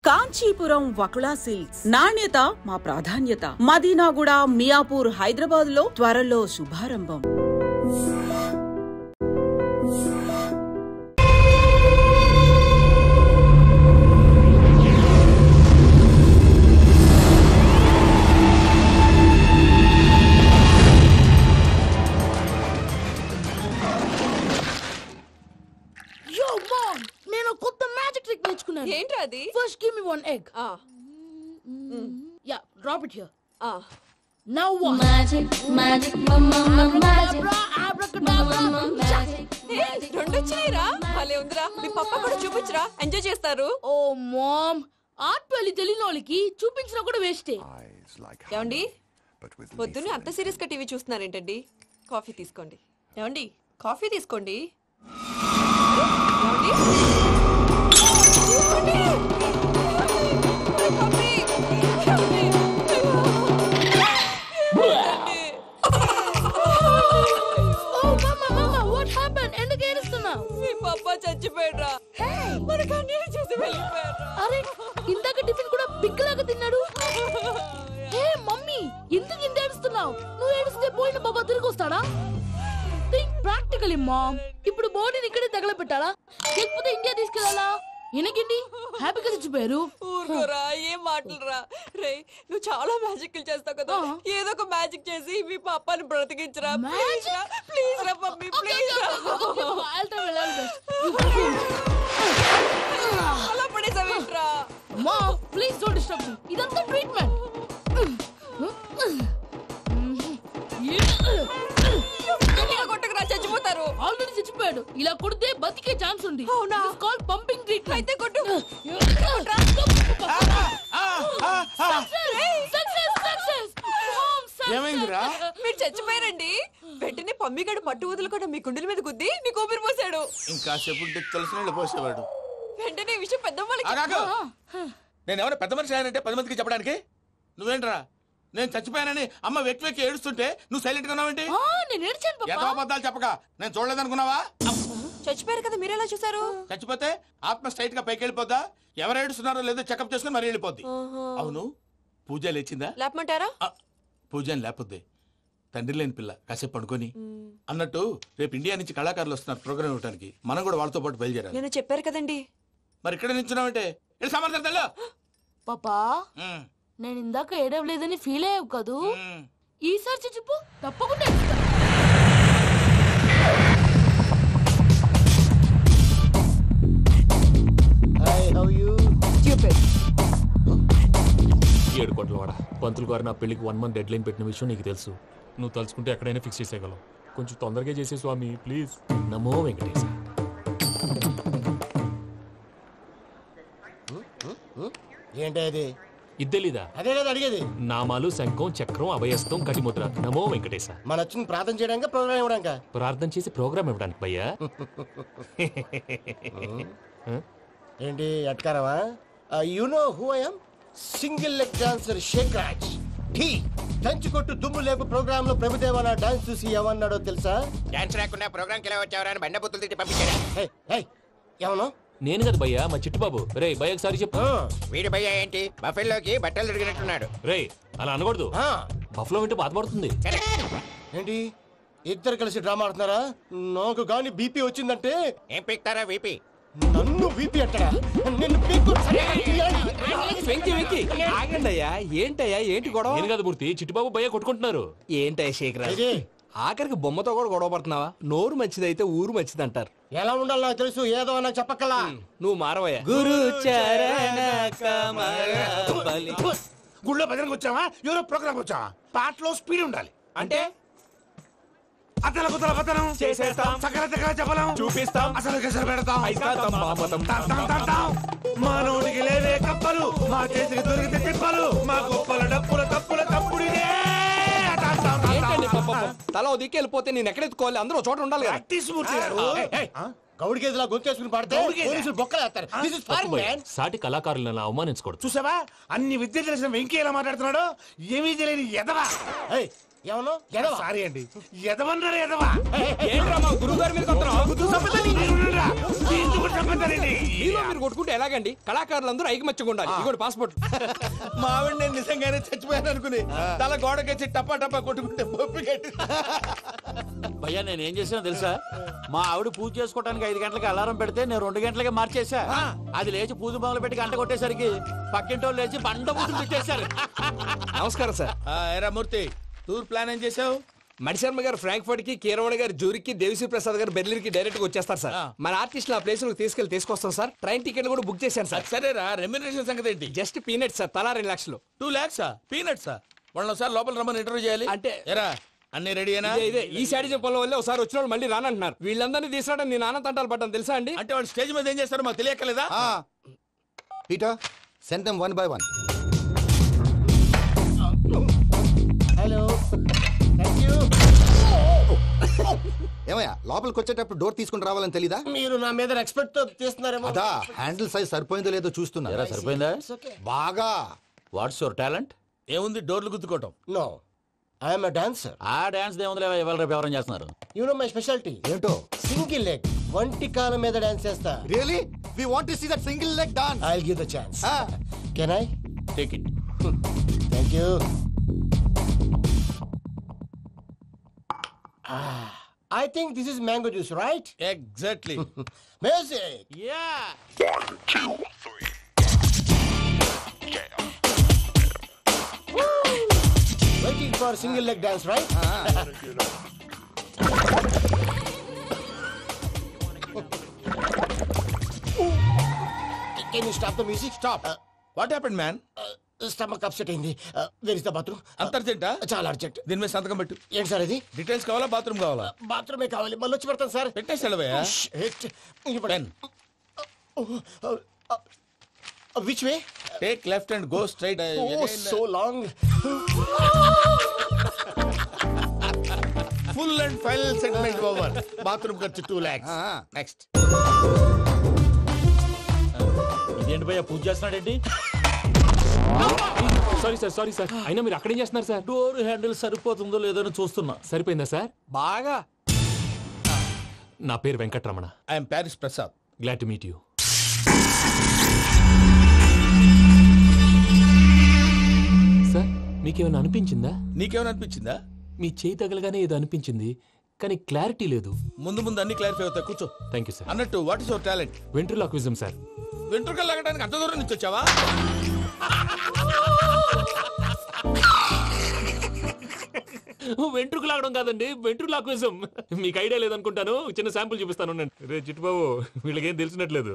Kanchipuram Vakula silks నాణ్యత మా ప్రాధాన్యత. మదీనాగూడ, మియాపూర్, హైదరాబాద్ లో త్వరలో శుభారంభం. First, give me one egg. Yeah, drop it here. Now what? Magic, magic, mama, magic. Abracadabra, magic. Hey, రెండు వచ్చేయరా భలే ఉందిరా. మీ పప్ప కూడా చూపించరా, ఎంజాయ్ చేస్తారు. Oh mom, ఆర్ట్ పెళ్లి తెలియని వాళ్ళకి చూపించినా కూడా వేస్టే. ఏమండి పొద్దున్నే అంత సీరియస్ గా టీవీ చూస్తున్నారేంటండి? కాఫీ తీసుకోండి. ఏమండి కాఫీ తీసుకోండి. ఏమండి చచ్చిపోయాడ్రా. మనకు అన్యాయం చేసి వెళ్ళిపోయాడ్రా. అరే ఇందాక టిఫిన్ కూడా బిగ్గలాగా తిన్నాడు. హే మమ్మీ, ఎందుకు ఇంత ఏడుస్తున్నావు? నువ్వు ఏడిస్తే పోయిన బాబా తిరిగి వస్తాడా? Think practically mom. ఇప్పుడు బాడీని ఇక్కడే తగలబెట్టాలా లేకపోతే ఇండియా తీసుకెళ్లాలా? ఎనకండి హ్యాపీగా చచ్చిపోయారు. ఊరుకోరా, ఏం మాటలురా. రే నువ్వు చాలా మ్యాజిక్ చేస్తావు కదా, ఏదో ఒక మ్యాజిక్ చేసి మీ పాపాని బ్రతికించరా. ప్లీజ్ రా మమ్మీ, ప్లీజ్ రా. అలా పడేసావేంట్రా? Mom please don't disturb me. ఇదంతా ట్రీట్మెంట్. కొట్టకరా, చచ్చిపోతారు. ఆల్రెడీ చచ్చిపోయాడు. ఇలా కొడితే బతికే ఛాన్స్ ఉంది. అవునా? It's called pumping treatment. అయితే కొట్టు. ఏమైందిరా? మీరు చచ్చిపోయారండి. వెంటనే పమ్మిగాడు పట్టు వదులుకుండా మీ గుండెల మీద గుద్ది మీకు ఊపిరి పోసాడు. ఇంకా చెప్పు తెలిసిన పోసేవాడు. వెంటనే ఈ విషయం పెద్ద నేను ఎవరైనా పెద్ద మనిషి ఆయనంటే 10 మందికి చెప్పడానికి. నువ్వేంట్రా నేను చచ్చిపోయానని అమ్మ వెక్కి వెక్కి ఏడుస్తుంటే నువ్వు సైలెంట్ గా ఉన్నావేంటి? నేను ఏడ్చాను పాపా. ఎంతో అబద్ధాలు చెప్పక నేను చూడలేదనుకున్నావా? చచ్చిపోయారు కదా, మీరెలా చూసారు? చచ్చిపోతే ఆత్మ స్ట్రైట్ గా పైకి వెళ్ళిపోద్దా? ఎవరు ఏడుస్తున్నారో లేదో చెకప్ చేసుకుని మరీ వెళ్ళిపోద్ది. అవును, పూజ లేచిందా? లేపమంటారా? పూజ లేకపోద్ది. తండ్రి లేని పిల్ల కాసేపు పడుకొని. అన్నట్టు రేపు ఇండియా నుంచి కళాకారులు వస్తున్నారు ప్రోగ్రామ్ ఇవ్వడానికి. మనం కూడా వాళ్ళతో పాటు బయలుదేరాలి. నేను చెప్పారు కదండి. మరి ఇక్కడ నించున్నావంటే సమాధానం పాపా, నేను ఇందాక ఏడవలేదని ఫీల్ అయ్యావు కదూ? ఈసారి చచ్చిపో, తప్పకుండా ఏడుస్తా. ఏడు కోట్ల వాడ పంతులు గారు నా పెళ్లికి 1 month డెడ్ లైన్ పెట్టిన విషయం నీకు తెలుసు. నువ్వు తలుచుకుంటే ఎక్కడైనా ఫిక్స్ చేసేయగలవు. కొంచెం తొందరగా చేసే స్వామి ప్లీజ్. నమో వెంకటేశ. ఏంటి అది? ఇద్దెలీదా? అదే కదా అడిగేది. నామాలు, శంఖం, చక్రం, అభయస్తం, కటిముద్ర. నమో వెంకటేశ. మన వచ్చింది ప్రార్థన చేయడానికి, ప్రోగ్రామ్ ఇవ్వడానికి. ప్రార్థన చేసి ప్రోగ్రామ్ ఇవ్వడానికి భయ్యా. ఏంటి అట్కారమా? You know who I am? Single leg dancer Shaik Raj. టీ దంచి కొట్టు దుమ్ము లేపు ప్రోగ్రామ్ లో ప్రభుదేవ నా డాన్స్ చూసి ఏమన్నాడో తెలుసా? డాన్స్ రాకుండా ప్రోగ్రామ్ కి ఎలా వచ్చావరా అని బండ బుద్ధులు తిట్టి పంపించారా? ఏమన్నా? నేను కదా భయ్యా, మా చిట్టుబాబు. రే భయ్య ఒకసారి చెప్పు. వీడి భయ్య ఏంటి బఫెల్లోకి బట్టలు తిరిగినట్టున్నాడు. రే అలా అనకూడదు. బఫ్లో వింటే బాధపడుతుంది. ఏంటి ఇద్దరు కలిసి డ్రామా ఆడుతున్నారా? నాకు గాని బీపీ వచ్చిందంటే ఏం పీక్తారా వీపీ? నన్ను బీపీ అంటారా? నిన్ను ఆగండయ్యా, ఏంటయ్యా ఏంటి గొడవ? నేను కదా మూర్తి, చిట్టుబాబు భయ్య కొట్టుకుంటున్నారు. ఏంటయ్యా శేఖరా, ఆఖరికి బొమ్మతో కూడా గొడవ పడుతున్నావా? నోరు మంచిదైతే ఊరు మంచిది అంటారు. ఎలా ఉండాలి నాకు తెలుసు, ఏదో నాకు చెప్పక్కలా. నువ్వు మారవయ్యా. గురు చరణ గుళ్ళో భజనకు వచ్చావా? ఎవరో ప్రోగ్రామ్ వచ్చావా? పాటలో స్పీడ్ ఉండాలి. అంటే అతల కుతల పతనం చేసేస్తాం, సకల దగ్గర చెప్పలేం, చూపిస్తాం, అసలు గసలు పెడతాం. మానవుడికి లేవే కప్పలు, మా చేతికి దొరికితే తిప్పలు, మా గొప్పల డప్పుల తప్పుల తప్పుడిదే. తల దిక్కి వెళ్ళిపోతే నేను ఎక్కడెత్తుకోవాలి? అందరూ చోట ఉండాలి కదా. గౌడి గేదెలా గొంతేసుకుని పడితే పోలీసులు బొక్కలేస్తారు. సాటి కళాకారులను అవమానించకూడదు. చూసావా అన్ని విద్య తెలిసిన వెంకీ ఎలా మాట్లాడుతున్నాడు? ఏమీ తెలియని ఎదవా. ఏమన్నా ఎడవా సారీ అండి ఎదవన్నారు ఎదవా ఏంట్రా మా గురువు గారి మీద మీరు కొట్టుకుంటే ఎలాగండి? కళాకారులందరూ ఐకమత్యంగా ఉండాలి. ఇదిగోటి పాస్పోర్ట్. మా ఆవిడ నేను నిజంగానే చచ్చిపోయాను అనుకుని తల గోడకొచ్చి టపా టపా కొట్టుకుంటే భయ్యా నేను ఏం చేసానో తెలుసా? మా ఆవిడ పూజ చేసుకోవడానికి 5 గంటలకి అలారం పెడితే నేను 2 గంటలకే మార్చేసా. అది లేచి పూజ మొదలు పెట్టి గంట కొట్టేసరికి పక్కింటి వాళ్ళు లేచి బండ పూజలు పెట్టేశారు. నమస్కారం సార్. ఏరా మూర్తి టూర్ ప్లాన్ ఏం చేసావు? మణిశర్మ గారు ఫ్రాంక్ఫర్ట్ కి, కీరవాణ గారు జూరికి, దేవిశ్రీ ప్రసాద్ గారు బెర్లిన్ కి డైరెక్ట్ గా వచ్చేస్తారు సార్. మన ఆర్టిస్ట్ ఆ ప్లేస్ తీసుకొస్తాం సార్. ట్రైన్ టికెట్ కూడా బుక్ చేశాను సార్. సరేరా రెమ్యూనరేషన్ సంగతి ఏంటి? జస్ట్ పీనట్స్ సార్, తలా 2 లక్షలు. 2 lakhs పీనట్సా? వాళ్ళని ఒకసారి లోపల రమ్మని ఇంటర్వ్యూ చేయాలి. అంటే ఎరా అన్ని రెడీనా? ఇదే ఈ శాడిజం పొలం వల్ల ఒకసారి వచ్చిన వాళ్ళు మళ్ళీ రానంటున్నారు. వీళ్ళందరినీ తీసుకురావడం నేను నాన్న తంటాలు పడ్డాను తెలుసా అండి? అంటే వాళ్ళు స్టేజ్ మీద ఏం చేస్తారో మాకు తెలియక్కలేదా? Peter send them 1 by 1. Hello thank you. ఏమయ్యా లోపలికి వచ్చేటప్పుడు డోర్ తీసుకుని రావాలని తెలీదా? మీరు నా మీద ఎక్స్పెక్ట్ తో తీస్తున్నారేమో. అదా హ్యాండిల్ సైజ్ సరిపోయిందో లేదో చూస్తున్నా. సరిపోయిందా? బాగా. What's your talent? ఏముంది డోర్లు గుద్దుకోవటం. No I'm a dancer. ఆ డాన్స్ దేవుందిలే, ఇవాళ రేపు ఎవరైనా చేస్తున్నారు. యు నో మై స్పెషాలిటీ ఏంటో? సింగిల్ లెగ్, వంటి కాలం మీద డాన్స్ చేస్తా. Really we want to see that single leg dance. I will give the chance. Can I take it. Thank you. I think this is mango juice, right? Exactly. Music. Yeah. 1, 2, 3. Waiting for single leg dance, right? Can you stop the music? Stop. What happened, man? Stomach upset అయింది. Where is the bathroom? అంత అర్జెంటా? చాలా urgent. దీని మీద సంతకం పెట్టు. ఏంటి sir ఇది? Details కావాలా బాత్రూమ్ కావాలా? బాత్రూమే కావాలి. మళ్ళీ వచ్చి పెడతాను సార్. పెట్టేసి వెళ్ళవయ్యా. Pen. Which way? Take left and go straight. Oh, so long. Full and final segment over. Bathroom ఖర్చు 2 lakhs. Next. ఇదేంటి భయ్యా పూజ చేస్తున్నాడేంటి? Sorry sir. అయినా మీరు అక్కడేం చేస్తున్నారు సార్? డోర్ హ్యాండిల్ సరిపోతుందో లేదో అని చూస్తున్నా. సరిపోయిందా సార్? బాగా. నా పేరు Venkataramana. I am Paris Prasad. Glad to meet you. Sir మీకేమైనా అనిపించిందా? నీకేమైనా అనిపించిందా? మీ చేయి తగలగానే ఏదో అనిపించింది, కానీ క్లారిటీ లేదు. ముందు అన్ని క్లారిఫై అవుతాయి. కూర్చో. Thank you sir. అన్నట్టు what is your talent? Ventriloquism sir. వెంట్రుకలు లాగడానికి అంత దూరం నుంచి వచ్చావా? వెంట్రుకు లాగడం కాదండి, వెంట్రులాక్విజం. మీకు ఐడియా లేదనుకుంటాను. చిన్న శాంపుల్ చూపిస్తాను. రే చిట్టుబాబు, వీళ్ళకేం తెలిసినట్లేదు.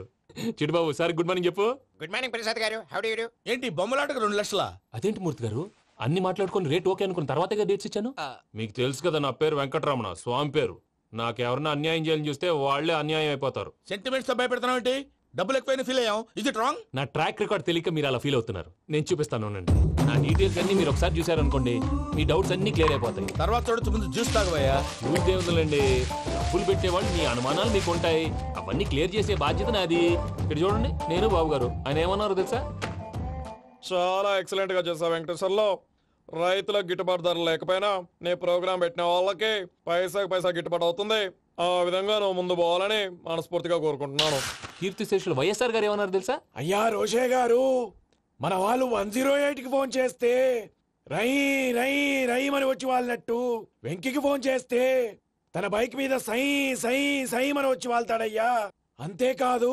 చిట్టుబాబు సార్ గుడ్ మార్నింగ్ చెప్పు. Good morning Prasad garu. How do you do? ఏంటి బొమ్మలాటకు 2 లక్షలా? అదేంటి మూర్తి గారు, అన్ని మాట్లాడుకొని రేట్ ఓకే అనుకున్న తర్వాతగా డేట్స్ ఇచ్చాను. మీకు తెలుసు కదా నా పేరు వెంకటరమణ, స్వామి పేరు. నాకెవరన్నా అన్యాయం చేయాలని చూస్తే వాళ్లే అన్యాయం అయిపోతారు. సెంటిమెంట్స్ తో భయపెడతావు ఏంటి? డబ్బులు ఎక్కువైనా ఫీల్ అయ్యాం. Is it wrong? నా ట్రాక్ రికార్డ్ తెలియక మీరు అలా ఫీల్ అవుతున్నారు. నేను చూపిస్తాను ఉండండి. నా డీటెయిల్స్ అన్ని మీరు ఒకసారి చూసారనుకోండి, మీ డౌట్స్ అన్ని క్లియర్ అయిపోతాయి. తర్వాత చూడొచ్చు, ముందు జ్యూస్ తాగవయ్యా. జ్యూస్ దేవుందండి, డబ్బులు పెట్టేవాళ్ళు మీ అనుమానాలు మీకు ఉంటాయి. అవన్నీ క్లియర్ చేసే బాధ్యత నాది. ఇక్కడ చూడండి, నేను బాబు గారు. ఆయన ఏమన్నారు తెలుసా? చాలా ఎక్సలెంట్ గా చేసావు వెంకటేశ్వర్లో. రైతులకు గిట్టుబాటు ధర లేకపోయినా నీ ప్రోగ్రాం పెట్టిన వాళ్ళకి పైసాకి పైసా గిట్టుబాటు అవుతుంది. ఆ విధంగా నువ్వు ముందు పోవాలని మనస్ఫూర్తిగా కోరుకుంటున్నాను. కీర్తిశేషులు వైఎస్ఆర్ గారు ఏమన్నారు తెలుసా? అయ్యా రోషే గారు, మన వాళ్ళు 108కి ఫోన్ చేస్తే రై రై రై అని వచ్చి వాళ్ళనట్టు, వెంకికి ఫోన్ చేస్తే తన బైక్ మీద సై సై సై అని వచ్చి వాళ్తాడయ్యా. అంతేకాదు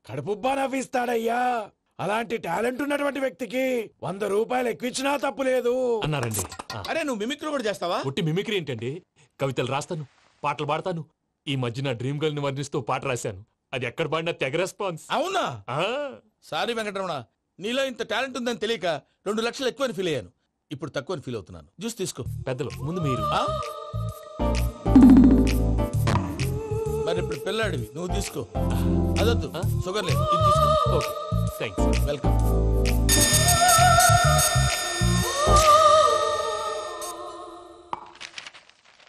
కడుపుబ్బా నవ్విస్తాడయ్యా. అలాంటి టాలెంట్ ఉన్నటువంటి వ్యక్తికి 100 రూపాయలు ఎక్కువచ్చినా తప్పు లేదు అన్నారండి. అరే నువ్వు మిమిక్రీ కూడా చేస్తావా? ఒట్టి మిమిక్రీ ఏంటండి, కవితలు రాస్తాను, పాటలు పాడతాను. ఈ మధ్య నా డ్రీమ్ గర్ల్ ని వర్ణిస్తూ పాట రాశాను. అది ఎక్కడ పాడినా తెగ రెస్పాన్స్. అవునా? సారీ వెంకటరమణ, నీలో ఇంత టాలెంట్ ఉందని తెలియక 2 లక్షలు ఎక్కువని ఫీల్ అయ్యాను. ఇప్పుడు తక్కువని ఫీల్ అవుతున్నాను. జ్యూస్ తీసుకో. పెద్దలు ముందు మీరు. మరి ఇప్పుడు పిల్లాడివి, నువ్వు తీసుకో. అదొద్దు, షుగర్ లేదు, ఇది తీసుకో. Okay thanks. వెల్కమ్.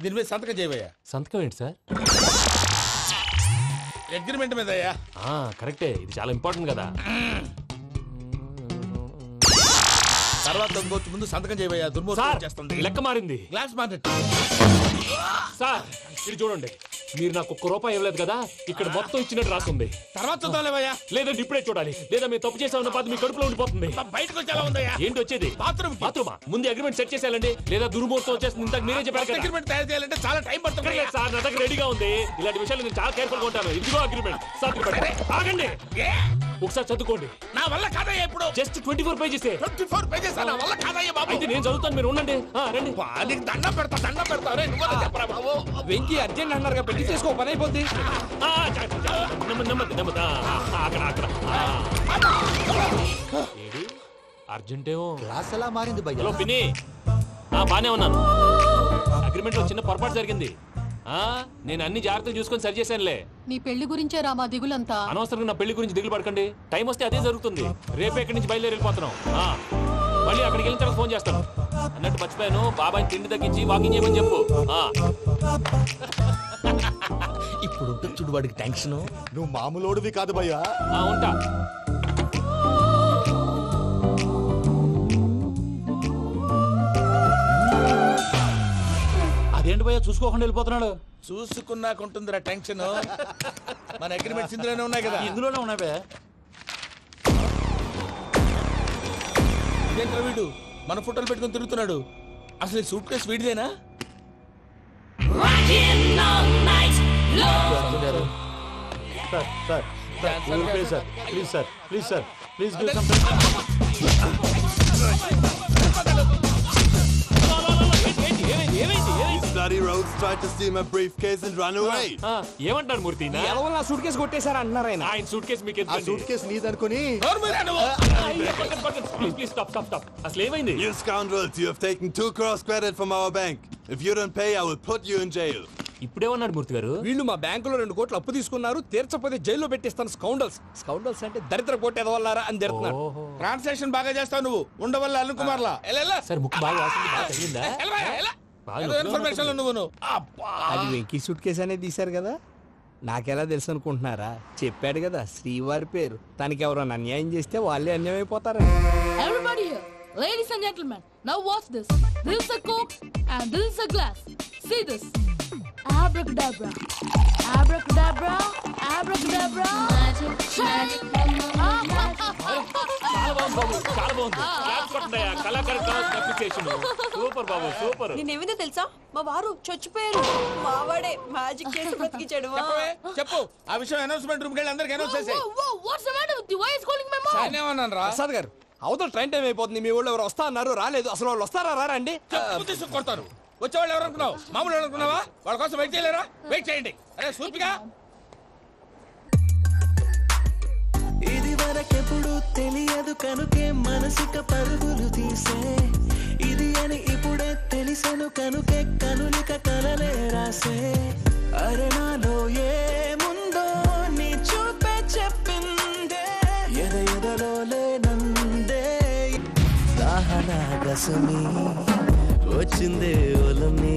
దీని మీద సంతకం చేయవయ్యా. సంతకం ఏంటి సార్? అగ్రిమెంట్ మీద అయ్యా. కరెక్టే, ఇది చాలా ఇంపార్టెంట్ కదా. తర్వాత ఇంకొచ్చి ముందు సంతకం చేయబోయా దుర్మోహం చేస్తుంది. లెక్క మారింది. గ్లాస్ మార్కెట్ సార్ ఇది చూడండి, మీరు నాకు ₹1 ఇవ్వలేదు కదా, ఇక్కడ మొత్తం ఇచ్చినట్టు రాస్తుంది. తర్వాత చూద్దాంలేవయ్యా. లేదంటే ఇప్పుడే చూడాలి, లేదా మీరు తప్పు చేసా ఉన్న బాధ మీ కడుపులో ఉండిపోతుంది. బయటకు వచ్చేలా ఉందయ్యా. ఏంటి వచ్చేది? బాత్రూమా? ముందు అగ్రిమెంట్ సెట్ చేసేయాలండి, లేదా దుర్మూర్తం వచ్చేస్తుంది. ఇంతకు మీరే చెప్పారు కదా. అగ్రిమెంట్ తయారు చేయాలంటే చాలా టైం పడుతుంది సార్. నా దగ్గర రెడీగా ఉంది. ఇలాంటి విషయాలు నేను చాలా కేర్ఫుల్ గా ఉంటాను. ఇదిగో అగ్రిమెంట్. ఆగండి, ఒకసారి చదువుకోండి. నా వల్ల కాదయ్యా. ఇప్పుడు జస్ట్ 24 పేజెస్. 24 పేజెస్ నా వల్ల కాదయ్యా బాబు. అయితే నేను చదువుతాను, మీరు ఉండండి. రండి. నీకు దండం పెడతా చెప్పరా బాబు. వెంకీ అర్జెంట్ అన్నారుగా, పెళ్లి చేసుకో, పని అయిపోద్ది. నెమ్మది. అక్కడ అర్జెంటేమో. క్లాస్ ఎలా మారింది భయ్యా? హలో పిన్ని, బానే ఉన్నాను. అగ్రిమెంట్ లో చిన్న పొరపాటు జరిగింది. నేను అన్ని జాగ్రత్తలు చూసుకొని సరి చేశానులే. నీ పెళ్లి గురించే రామా దిగులంతా. అనవసరంగా నా పెళ్లి గురించి దిగులు పడకండి. టైం వస్తే అదే జరుగుతుంది. రేపే ఇక్కడి నుంచి బయలుదేరి వెళ్ళిపోతున్నాం. మళ్ళీ అక్కడికి వెళ్ళిన తర్వాత ఫోన్ చేస్తాను. అన్నట్టు మర్చిపోయాను, బాబాయ్ తిండి తగ్గించి వాకింగ్ చేయమని చెప్పు. ఇప్పుడు చూడు వాడికి టెన్షన్. నువ్వు మామూలోడివి కాదు భయ్యా. ఉంటా. అదేంటి భయ్యా చూసుకోకుండా వెళ్ళిపోతున్నాడు? చూసుకున్నాకుంటుందిరా టెన్షన్. మన అగ్రిమెంట్స్ ఇందులోనే ఉన్నాయి కదా. ఇందులోనే ఉన్నాయి భయ్యా. ఇదేంట్రా వీడు మన ఫోటోలు పెట్టుకుని తిరుగుతున్నాడు. అసలు ఈ సూట్ కేసు వీడిదేనా? ఏమంటారు మూర్తి? సూట్ కేసు కొట్టేశారు అంటున్నారు ఆయన. ఆయన సూట్ కేసు మీకు సూట్ కేసు నీదనుకుని. Please stop. అసలు ఏమైంది? You scoundrels, you have taken 2 crores credit from our bank. If you don't pay, I will put you in jail. ఇప్పుడేమన్నాడు మూర్తి గారు? వీళ్ళు మా బ్యాంకులో 2 కోట్లు అప్పు తీసుకున్నారు, తీర్చపోతే జైల్లో పెట్టిస్తాను. స్కౌండల్స్ అంటే దరిద్ర కోట ఎదవల్లారా అని తిడుతున్నారు. ట్రాన్సాక్షన్ బాగా చేస్తావు నువ్వు. ఉండవల్ల అరుణ్ కుమార్ లా సార్ ముక్కు బాగా వాసింది, బాగా తగిలిందా? ఇన్ఫర్మేషన్ నువ్వు. అది వెంకీ సూట్ కేసు అనేది తీశారు కదా, నాకెలా తెలుసు అనుకుంటున్నారా? చెప్పాడు కదా శ్రీవారి పేరు. తనకి ఎవరైనా అన్యాయం చేస్తే వాళ్ళే అన్యాయం అయిపోతారు. Everybody here, ladies and gentlemen, now watch this. This is a Coke and this is a glass. See this. Abracadabra. Abracadabra. Abracadabra. Magic. చాలా బాగుంది. సూపర్ బాబు, సూపర్. నేనేమిందో తెలుసా, మా వారు చచ్చిపోయారు. మావాడే మ్యాజిక్ చేసి బ్రతికించాడు. చెప్పు ఆ విషయం. అనౌన్స్మెంట్ రూమ్ కెళ్ళి అందరికి అనౌన్స్ చేసేయ్. What's the matter with you? Why is calling my mom? నేనేమన్నాను రా? ప్రసాద్ గారు, అవతల ట్రైన్ టైం అయిపోతుంది. మీ ఊళ్ళో ఎవరు వస్తా అన్నారు, రాలేదు. అసలు వాళ్ళు వస్తారా రారండి? తీసుకు కొడతారు. వచ్చేవాళ్ళు ఎవరు అనుకున్నావు? మామూలు అనుకున్నావా? వాళ్ళ కోసం వెయిట్ చేయలేరా? వెయిట్ చేయండి. అరే సూపిగా. ఇది వరకెప్పుడు తెలియదు కనుకే మనసిక పరుగులు తీసే, ఇది అని ఇప్పుడే తెలిసెను కనుకే కనులిక కలలే రాసే. అరణాలో ఏముందో నీ చూపే చెప్పిందే, ఎదలో లేనందే. దాహనా గసమి వచ్చిందే ఒలమి,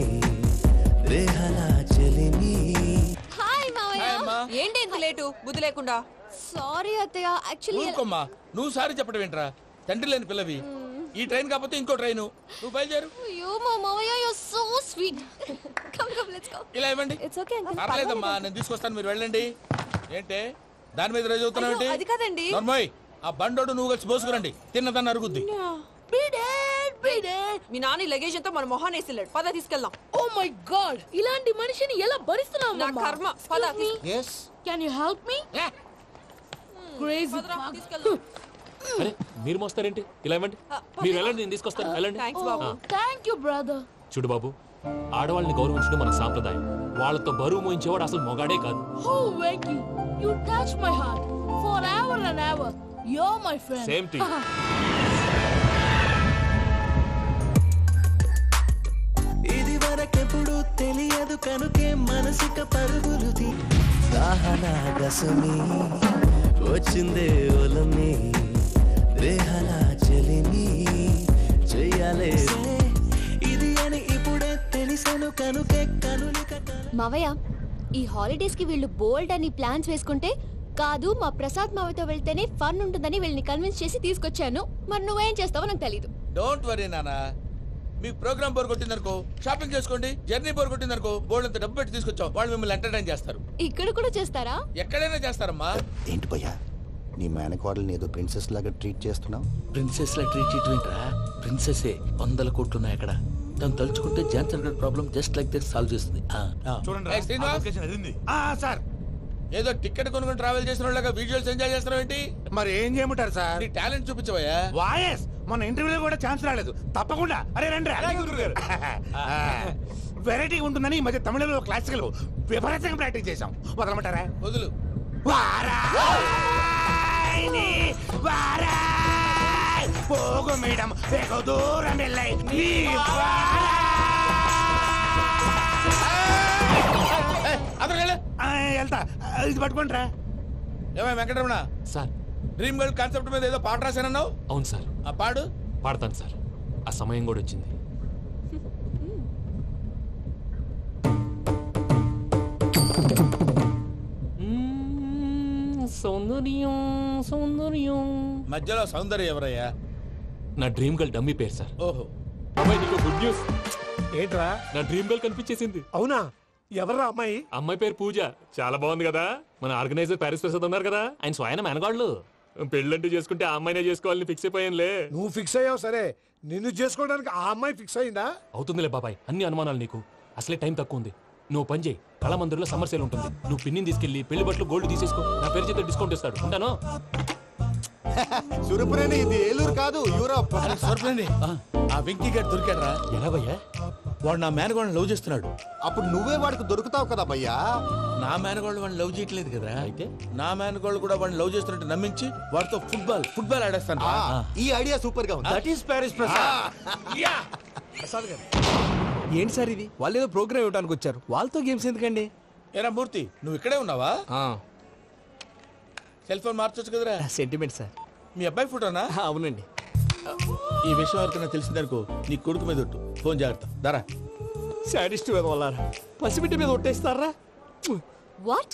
రేహనా చెలిమి. హాయ్ మావయ్య. ఏంటి ఇంత లేటు? బుద్ధి లేకుండా. సారీ అత్తయ్య, యాక్చువల్లీ. ఊరుకోమ్మా, నువ్వు సారీ చెప్పడం ఏంట్రా? తండ్రి లేని పిల్లవి. ఈ ట్రైన్ కాకపోతే ఇంకో ట్రైన్. నువ్వు బయలుదేరు. అయ్యో మా మావయ్య, you are so sweet. Come let's go. ఇలా ఇవ్వండి. It's okay uncle. పర్లేదమ్మా, నేను తీసుకొస్తాను, మీరు వెళ్ళండి. ఏంటే దాని మీద రోజు అవుతున్నావు ఏంటి? అది కాదండి. నర్మోయ్, ఆ బండోడు నువ్వు కలిసి పోసుకురండి. తిన్నదాన్ని అరుగుద్ది. మీ నాని లగేజ్ అంతా మన మొహాన్ వేసిల్లాడు. పద తీసుకెళ్దాం. Oh my God! ఇలాంటి మనిషిని ఎలా భరిస్తున్నావు? నా కర్మ. పద. yes. Can you help me? Crazy. అరే మీరు మోస్తారేంటి? ఇలా ఇవ్వండి. మీరు వెళ్ళండి, నేను తీసుకొస్తాను. వెళ్ళండి. Thank you brother. చూడు బాబు, ఆడవాళ్ళని గౌరవించడం మన సాంప్రదాయం. వాళ్ళతో బరువు మోయించేవాడు అసలు మొగాడే కాదు. Oh Venky, you touch my heart forever and ever. You're my friend. Same to you. ఇది వరకెప్పుడు తెలియదు కనుకే మనసిక పరుగులు తీ. దాహనా గసమి వచ్చిందే ఒలమి, రేహనా చెలిమి చెయ్యాలే, ఇది అని ఇప్పుడే తెలిసెను కనుకే కనులిక. మావయ్య, ఈ హాలిడేస్ కి వీళ్ళు బోల్డ్ అని ప్లాన్స్ వేసుకుంటే కాదు, మా ప్రసాద్ మావయ్యతో వెళ్తేనే ఫన్ ఉంటుందని వీళ్ళని కన్విన్స్ చేసి తీసుకొచ్చాను. మరి నువ్వేం చేస్తావో నాకు తెలీదు. డోంట్ వరీ నానా. మీ ప్రోగ్రామ్ బోర్ కొట్టిందనుకో షాపింగ్ చేసుకోండి. జర్నీ బోర్ కొట్టిందనుకో బోర్డు అంత డబ్బు పెట్టి తీసుకొచ్చాం. వాళ్ళు మిమ్మల్ని ఎంటర్టైన్ చేస్తారు. ఇక్కడ కూడా చేస్తారా? ఎక్కడైనా చేస్తారమ్మా. ఏంటి భయ్యా నీ మేనకోడల్ని ఏదో ప్రిన్సెస్ లాగా ట్రీట్ చేస్తున్నావు? ప్రిన్సెస్ లా ట్రీట్ చేయటమేంట్రా? ప్రిన్సెస్ 100 కోట్లున్నాయి అక్కడ. తను తలుచుకుంటే జాన్సన్ గడ్ problem just like this solve చేస్తుంది. ఏయ్ శ్రీనివాస్, సార్ ఏదో టికెట్ కొనుక్కొని ట్రావెల్ చేసిన వాళ్ళగా వీడియోస్ ఎంజాయ్ చేస్తున్నావు ఏంటి? మరి ఏం చేయమంటారు సార్? నీ టాలెంట్ చూపించవయ్యా. వాయస్ మన ఇంటర్వ్యూలో కూడా ఛాన్స్ రాలేదు. తప్పకుండా అరే రండి. వెరైటీ ఉంటుందని ఈ మధ్య తమిళంలో క్లాసికల్ విపరీతంగా ప్రాక్టీస్ చేశాం. వదలమంటారా? వదులు. పోగు మేడం దూరం వెళ్ళాయి. వెళ్తా ఇది పట్టుకుంటారా? ఏమై Venkataramana sir, dream girl concept మీద ఏదో పాట రాశానన్నావు. అవును సార్. ఆ పాడు. పాడతాను సార్. ఆ సమయం కూడా వచ్చింది. సౌందర్యం సౌందర్యం. మధ్యలో సౌందర్యం ఎవరయ్యా? నా డ్రీమ్ గర్ల్ డమ్మీ పేరు సార్. ఓహో. అమ్మాయి నీకు గుడ్ న్యూస్. ఏంట్రా? నా డ్రీమ్ గర్ల్ కనిపించేసింది. అవునా? ఎవరా అమ్మాయి? అమ్మాయి పేరు పూజ. చాలా బాగుంది కదా. మన ఆర్గనైజర్ ప్యారిస్ ప్రసాద్ ఉన్నారు కదా, ఆయన స్వయం మెనగాళ్ళు. పెళ్ళంటూ చేసుకుంటే ఆ అమ్మాయినే చేసుకోవాలని ఫిక్స్ అయిపోయానులే. నువ్వు ఫిక్స్ అయ్యావు సరే, నిన్ను చేసుకోవడానికి ఆ అమ్మాయి ఫిక్స్ అయిందా? అవుతుందిలే బాబాయ్, అన్ని అనుమానాలు నీకు. అసలే టైం తక్కువ ఉంది. నువ్వు పని చేయి, కళామందిర్లో సమ్మర్ సేల్ ఉంటుంది. నువ్వు పిన్నిని తీసుకెళ్లి పెళ్లి బట్టలు గోల్డ్ తీసేసుకో. నా పేరు చేత డిస్కౌంట్ ఇస్తాడు. ఉంటాను. సురపురేని ఇది ఏలూరు కాదు, యూరోప్. సురపురేని ఆ వెంకీ గారు దొరికాడరా? ఎలా భయ్యా? వాడు నా మేనగోళ్ళని లవ్ చేస్తున్నాడు. అప్పుడు నువ్వే వాడికి దొరుకుతావు కదా భయ్యా. నా మేనగోళ్ళు వాడిని లవ్ చేయట్లేదు కదా. అయితే నా మేనగోళ్ళు కూడా వాడిని లవ్ చేస్తున్నట్టు నమ్మించి వాడితో ఫుట్బాల్ ఆడేస్తాను. ఈ ఐడియా సూపర్ గా ఉంది. That is Paris Prasad. ఏంటి సార్ ఇది? వాళ్ళు ఏదో ప్రోగ్రామ్ ఇవ్వడానికి వచ్చారు, వాళ్ళతో గేమ్స్ ఎందుకండి? ఏరా మూర్తి, నువ్వు ఇక్కడే ఉన్నావా? సెల్ ఫోన్ మార్చొచ్చు కదరా. Sentiment sir. మీ అబ్బాయి ఫోటోనా? అవునండి. ఈ విషయం ఎవరికైనా తెలిసిందనుకో నీ కొడుకు మీద ఒట్టు. ఫోన్ జాగ్రత్త. దరా సాడిస్ట్ మీద వాళ్ళారా? పసిబిడ్డ మీద ఒట్టేస్తారా? వాట్?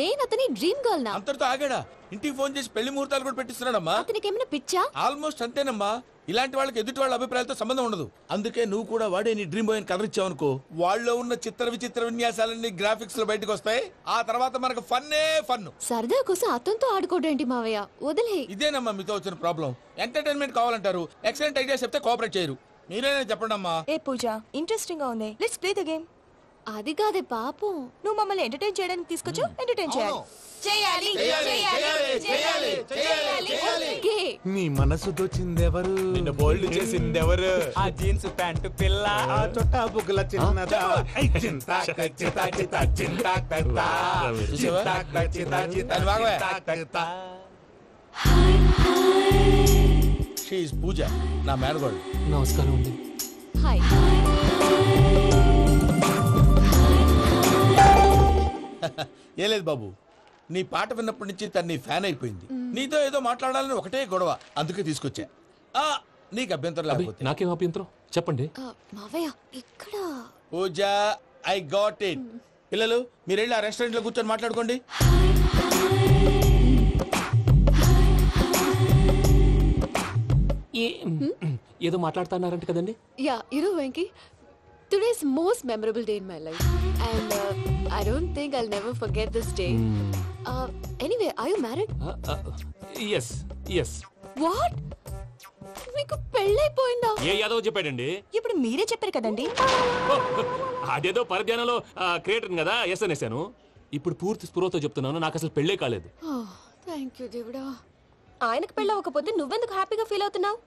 నేను అతని డ్రీమ్ గర్ల్ నా? అంతటితో ఆగాడా? ఇంటికి ఫోన్ చేసి పెళ్లి ముహూర్తాలు కూడా పెట్టిస్తున్నాడమ్మా. అతనికి ఏమైనా పిచ్చా? ఆల్మోస్ట్ అంతేనమ్మా. ఇలాంటి వాళ్ళకి ఎదుటి వాళ్ళ అభిప్రాయాలతో సంబంధం ఉండదు. అందుకే నువ్వు కూడా వాడే నీ డ్రీమ్ బాయ్ కలర్ ఇచ్చావనుకో, వాళ్ళలో ఉన్న చిత్ర విచిత్ర విన్యాసాలన్నీ గ్రాఫిక్స్ లో బయటకు వస్తాయి. ఆ తర్వాత మనకు ఫన్నే ఫన్. సరదా కోసం అతనితో ఆడుకోవడేంటి మావయ్య? వదిలే. ఇదేనమ్మా మీతో వచ్చిన ప్రాబ్లం. ఎంటర్టైన్మెంట్ కావాలంటారు, ఎక్సలెంట్ ఐడియా చెప్తే కోఆపరేట్ చేయరు. మీరేనా చెప్పండి అమ్మా. ఏ పూజ, ఇంట్రెస్టింగ్ గా ఉంది. Let's play the game. అది కాదే పాపం. నువ్వు మమ్మల్ని ఎంటర్టైన్ చేయడానికి తీసుకొచ్చు, ఎంటర్టైన్ చేయాలి. చేయాలి చేయాలి చేయాలి చేయాలి. నీ మనసు దోచిందెవరు? నిన్న బోల్డ్ చేసిందెవరు? ఆ జీన్స్ ప్యాంటు పిల్ల, ఆ చొట్టా బుగ్గల చిన్నదా. షీ ఇస్ పూజ, నా మేనగోడు. నమస్కారం అండి. హాయ్. ఏ లేదు బాబు, నీ పాట విన్నప్పటి నుంచి తను నీ ఫ్యాన్ అయిపోయింది. నీతో ఏదో మాట్లాడాలని ఒకటే గొడవ, అందుకే తీసుకొచ్చా. నీకు అభ్యంతరం లేకపోతే. నాకేం అభ్యంతరం చెప్పండి. మావయ్య ఇక్కడ. పూజ, ఐ గాట్ ఇట్. పిల్లలు మీరు వెళ్ళి ఆ రెస్టారెంట్ లో కూర్చొని మాట్లాడుకోండి. ఏదో మాట్లాడుతున్నారంట కదండి. Yeah, Venky, today's most memorable day in my life, and I don't think I'll never forget this day. Anyway, are you married? Yes, yes. What? మీకు పెళ్ళైపోయిందా? ఏ యాదవ్ చెప్పాడండి? ఇప్పుడు మీరే చెప్పారు కదండి. అదేదో పరధ్యానంలో క్రియేటర్ కదా ఎస్ అనేసాను. ఇప్పుడు పూర్తి స్పృహతో చెప్తున్నాను, నాకు అసలు పెళ్ళే కాలేదు. థ్యాంక్ యూ దేవుడా. ఆయనకు పెళ్ళవకపోతే నువ్వెందుకు హ్యాపీగా ఫీల్ అవుతున్నావు?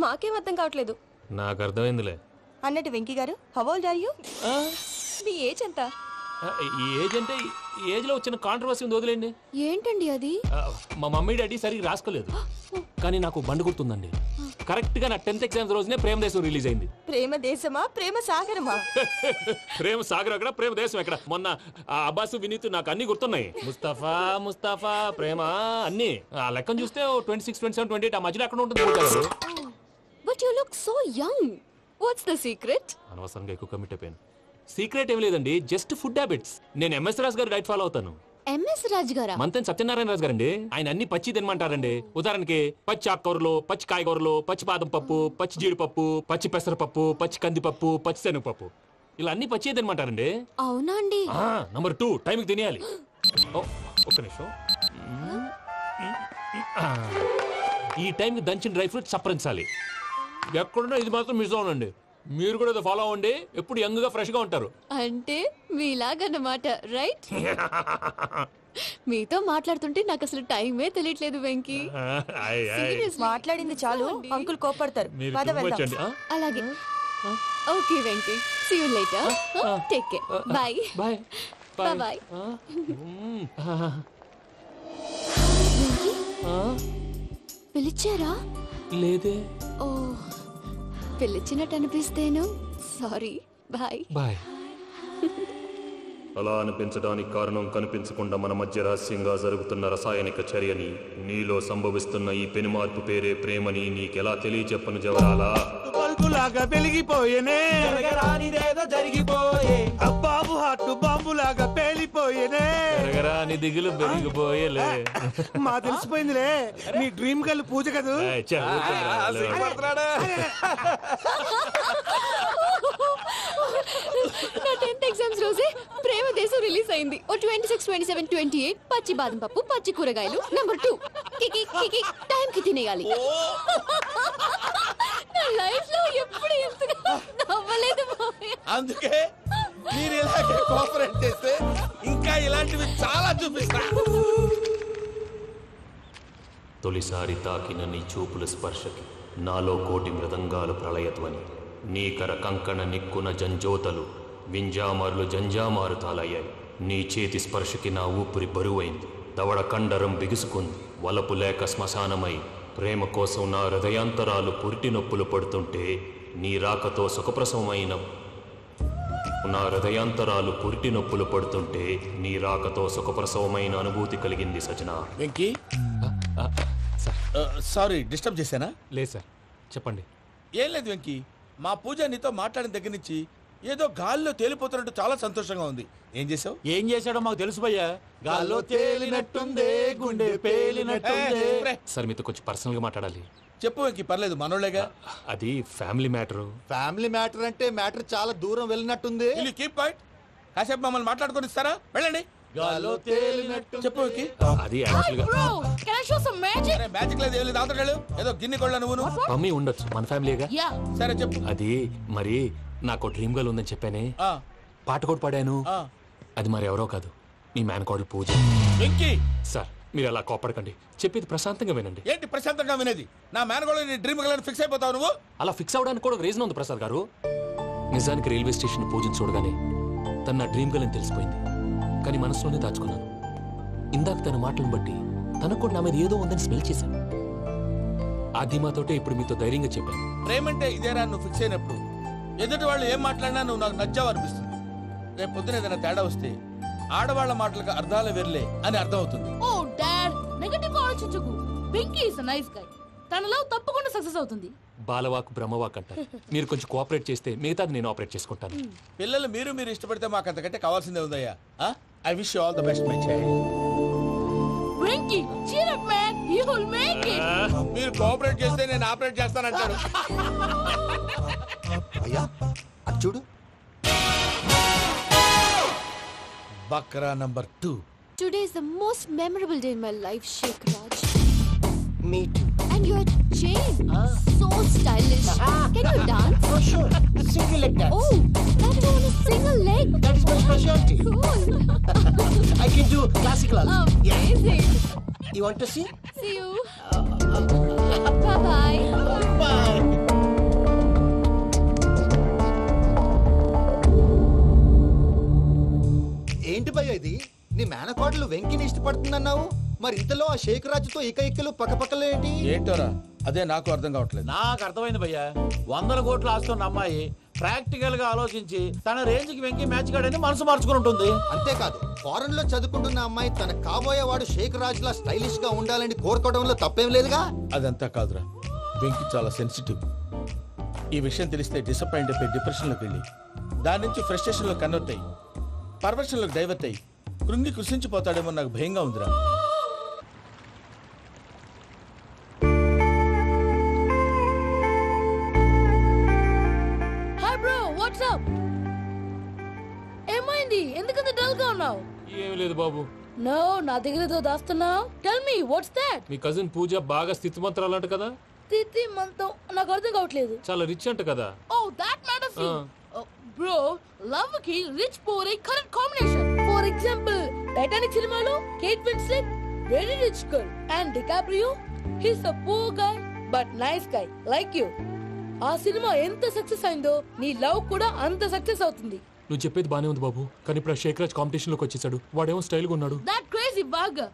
మాకేం అర్థం కావట్లేదు. నాకు అర్థమైందిలే. అన్నట్టు వెంకీ గారు, హౌ ఓల్డ్ ఆర్ యు? మీ ఏజ్ ఎంత? ఈ ఏజ్ అంటే ఏజ్ లో వచ్చిన కాంట్రవర్సీ ఉంది, వదిలేండి. ఏంటండి అది? మా మమ్మీ డాడీ సరిగ్గా రాసుకోలేదు, కానీ నాకు బండి గుర్తుందండి. కరెక్ట్ గా నా 10th ఎగ్జామ్స్ రోజునే ప్రేమ దేశం రిలీజ్ అయింది. ప్రేమ దేశమా ప్రేమ సాగరమా? ప్రేమ సాగర్ ఎక్కడ, ప్రేమ దేశం ఎక్కడ? మొన్న అబ్బాసు వినీత్ నాకు అన్ని గుర్తున్నాయి. ముస్తఫా ప్రేమ అన్ని ఆ లెక్కను చూస్తే 26, 27, 28 ఆ మధ్యలో ఎక్కడ ఉంటుంది. But you look so young. What's the secret? అనవసరంగా ఎక్కువ కమిట్ అయిపోయాను. సీక్రెట్ ఏం లేదండి, జస్ట్ ఫుడ్ హ్యాబిట్స్. నేను ఎంఎస్ రాజ్ గారు డైట్ ఫాలో అవుతాను. ఎంఎస్ రాజు గారా? మంతెన్ సత్యనారాయణ రాజు గారండి. ఆయన అన్ని పచ్చి తినమంటారండి. ఉదాహరణకి పచ్చి ఆకుకూరలు, పచ్చి కాయగూరలు, పచ్చి బాదం పప్పు, పచ్చి జీడిపప్పు, పచ్చి పెసరపప్పు, పచ్చి కందిపప్పు, పచ్చి శనగపప్పు, ఇలా అన్ని పచ్చి తినమంటారండి. అవునా అండి? నంబర్ 2 టైంకి తినేయాలి. ఒక్క నిమిషం. ఈ టైంకి దంచిన డ్రై ఫ్రూట్స్ సప్పరించాలి. ఎక్కడున్నా ఇది మాత్రం మిస్ అవునండి. మీరు కూడా ఫాలో అవ్వండి. ఎప్పుడు యంగ్ గా ఫ్రెష్ గా ఉంటారు. అంటే మీలాగన్నమాట, రైట్? మీతో మాట్లాడుతుంటే నాకు అసలు టైమే తెలియట్లేదు వెంకీ. మాట్లాడింది చాలు, అంకుల్ కోపడతారు. పద వెళ్దాం. అలాగే. Okay Venky, see you later. Take care. Bye bye bye. పిలిచారా? లేదే. ఓ, పిలిచినట్టు అనిపిస్తేను. సారీ. Bye bye. అలా అనిపించడానికి కారణం కనిపించకుండా మన మధ్య రహస్యంగా జరుగుతున్న రసాయనిక చర్యని, నీలో సంభవిస్తున్న ఈ పెనుమార్పు పేరే ప్రేమని నీకెలా తెలియచెప్పను జవరాలా? బల్బులాగా వెలిగిపోయేనే, జరగరానిదేదో జరిగిపోయే, బాబు హార్ట్ బాంబులాగా పేలిపోయేనే, జరగరాని దిగులు పెరిగిపోయేలే. మా తెలిసిపోయిందిలే, నీ డ్రీమ్ గర్ల్ పూజ కదూ. నా 10th ఎగ్జామ్స్ రోజే ప్రేమ దేశం రిలీజ్ అయింది. ఓ 26, 27, 28 పచ్చి బాదం పప్పు, పచ్చి కూరగాయలు. నంబర్ 2 కికి కికి టైం కి తినేయాలి. నా లైఫ్ లో ఎప్పుడు ఇంతగా నవ్వలేదు మామయ్య. అందుకే మీరు ఇలాగే కోఆపరేట్ చేస్తే ఇంకా ఇలాంటివి చాలా చూపిస్తా. తొలిసారి తాకిన నీ చూపుల స్పర్శకి నాలో కోటి మృదంగాలు ప్రళయత్వని, నీకర కంకణ నిక్కున జంజోతలు వింజామారులు జంజామారు తాలయ్యాయి. నీ చేతి స్పర్శకి నా ఊపిరి బరువైంది, దవడ కండరం బిగుసుకుంది. వలపు లేక శ్మశానమై ప్రేమ కోసం నా హృదయాంతరాలు పురిటి నొప్పులు పడుతుంటే, నీ రాకతో సుఖప్రసవమైన నా హృదయాంతరాలు పురిటి నొప్పులు పడుతుంటే నీ రాకతో సుఖప్రసవమైన అనుభూతి కలిగింది సజన. వెంకీ, సారీ డిస్టర్బ్ చేశానా? లేదు సార్, చెప్పండి. ఏం లేదు వెంకీ, మా పూజ నీతో మాట్లాడిన దగ్గర నుంచి ఏదో గాల్లో తేలిపోతున్నట్టు చాలా సంతోషంగా ఉంది. ఏం చేసావు? ఏం చేశాడో మాకు తెలుసు భయ్యా. గాల్లో తేలినట్టుందే, గుండె పేలినట్టుందే. సార్ మీతో కొంచెం పర్సనల్ గా మాట్లాడాలి. చెప్పు వెంకీ, పర్లేదు మనోళ్ళేగా. అది ఫ్యామిలీ మ్యాటర్. ఫ్యామిలీ మ్యాటర్ అంటే మ్యాటర్ చాలా దూరం వెళ్ళినట్టుంది. Keep point. కాసేపు మమ్మల్ని మాట్లాడుకొని ఇస్తారా? వెళ్ళండి. గాల్లో తేలినట్టు చెప్పు వెంకీ. అది యాక్చువల్ గా మ్యాజిక్ లేదు, ఏం లేదు. ఆతడాలు ఏదో గిన్నె కొళ్ళ నువ్వు మమ్మీ ఉండొచ్చు, మన ఫ్యామిలీగా. సరే చెప్పు. అది మరి నాకు డ్రీమ్ గర్ల్ ఉందని చెప్పానే, పాట కూడా పాడాను. అది మరి ఎవరో కాదు, నీ మేనకోడలు పూజ. వెంకీ సార్ మీరు అలా కోపడకండి, చెప్పేది ప్రశాంతంగా వినండి. ఏంటి ప్రశాంతంగా వినేది? నా మేనకోడలు నీ డ్రీమ్ గర్ల్ ఫిక్స్ అయిపోతావు నువ్వు. అలా ఫిక్స్ అవడానికి కూడా ఒక రీజన్ ఉంది ప్రసాద్ గారు. నిజానికి రైల్వే స్టేషన్ పూజను చూడగానే తన నా డ్రీమ్ గర్ల్ అని తెలిసిపోయింది. కానీ మనసులోనే దాచుకున్నాను. ఇందాక తన మాటలను బట్టి తనకు కూడా నా మీద ఏదో ఉందని స్మెల్ చేశాను. ఆ ధీమాతోటే ఇప్పుడు మీతో ధైర్యంగా చెప్పాను. ప్రేమంటే ఇదేరా నువ్వు ఫిక్స్ అయినప్పుడు ఎదుటి వాళ్ళు ఏం మాట్లాడినా నువ్వు నాకు నచ్చావు అనిపిస్తుంది. రేపు పొద్దున ఏదైనా తేడా వస్తే ఆడవాళ్ల మాటలకు అర్థాలు వెర్లే అని అర్థం అవుతుంది. ఓ డాడ్, నెగటివ్ ఆలోచించకు. Venky is a nice guy. తన లవ్ తప్పకుండా సక్సెస్ అవుతుంది. బాలవాక్ బ్రహ్మవాక్ అంటారు. మీరు కొంచెం కోఆపరేట్ చేస్తే మిగతాది నేను ఆపరేట్ చేసుకుంటాను. పిల్లలు మీరు ఇష్టపడితే మాకు అంతకంటే కావాల్సిందే ఉందయ్యా. I wish you all the best my child. Venky cheer up man, you will make it. మీరు కోఆపరేట్ చేస్తే నేను ఆపరేట్ చేస్తానంటాడు. అయ్యా అది చూడు. Bakra number 2. Today is the most memorable day in my life, Sheikh Raj. Me too. And your chain, so stylish. Can you dance? Oh sure, single leg dance. Oh, that is on a single leg. That is my specialty. Cool. I can do classical also. Amazing. You want to see? See you. Bye bye. Bye. ఏంటి భయ్య ఇది? నీ మేనకోడలు వెంకిని ఇష్టపడుతుందన్నావు, మరి ఇంతలో ఆ షేక్ రాజుతో ఇక్కలు పక్కపక్కలు ఏంటి? ఏంటోరా అదే నాకు అర్థం కావట్లేదు. నాకు అర్థమైంది భయ్యా. 100 కోట్లు ఆస్తున్న అమ్మాయి ప్రాక్టికల్ గా ఆలోచించి తన రేంజ్ కి వెంకీ మ్యాచ్ కాడని మనసు మార్చుకుని ఉంటుంది. అంతేకాదు, ఫారెన్ లో చదువుకుంటున్న అమ్మాయి తన కాబోయేవాడు షేక్ రాజ్ లా స్టైలిష్ గా ఉండాలని కోరుకోవడంలో తప్పేం లేదుగా. అదంతా కాదురా, వెంకీ చాలా సెన్సిటివ్. ఈ విషయం తెలిస్తే డిసప్పాయింట్ అయిపోయి డిప్రెషన్ లోకి వెళ్ళి దాని నుంచి ఫ్రస్ట్రేషన్ లో కన్వర్ట్ అయ్యి పర్వర్షన్ లోకి డైవర్ట్ అయ్యి కృంగి కృషించిపోతాడేమో నాకు భయంగా ఉందిరా. Hi bro, what's up? ఏమైంది? ఎందుకంత డల్ గా ఉన్నావు? ఏమీ లేదు బాబు. నో, నా దగ్గర ఏదో దాస్తున్నావు. Tell me what's that? మీ కజిన్ పూజ బాగా స్థితిమంతరాలు అంట కదా? తిత్తి మంతం నాకు అర్థం కావట్లేదు. చాలా రిచ్ అంట కదా? ఓ దట్ మ్యాటర్ ఫీ. బ్రో, లవ్ కి rich poor a correct combination. For example Titanic సినిమాలో Kate Winslet very rich girl and DiCaprio he's a poor guy but nice guy like you. ఆ సినిమా ఎంత సక్సెస్ అయిందో నీ లవ్ కూడా అంత సక్సెస్ అవుతుంది. నువ్వు చెప్పేది బానే ఉంది బాబు, కానీ ఇప్పుడు షేక్ రాజ్ కాంపిటీషన్ లోకి వచ్చేసాడు. వాడేమో స్టైల్ గా ఉన్నాడు. That crazy bag.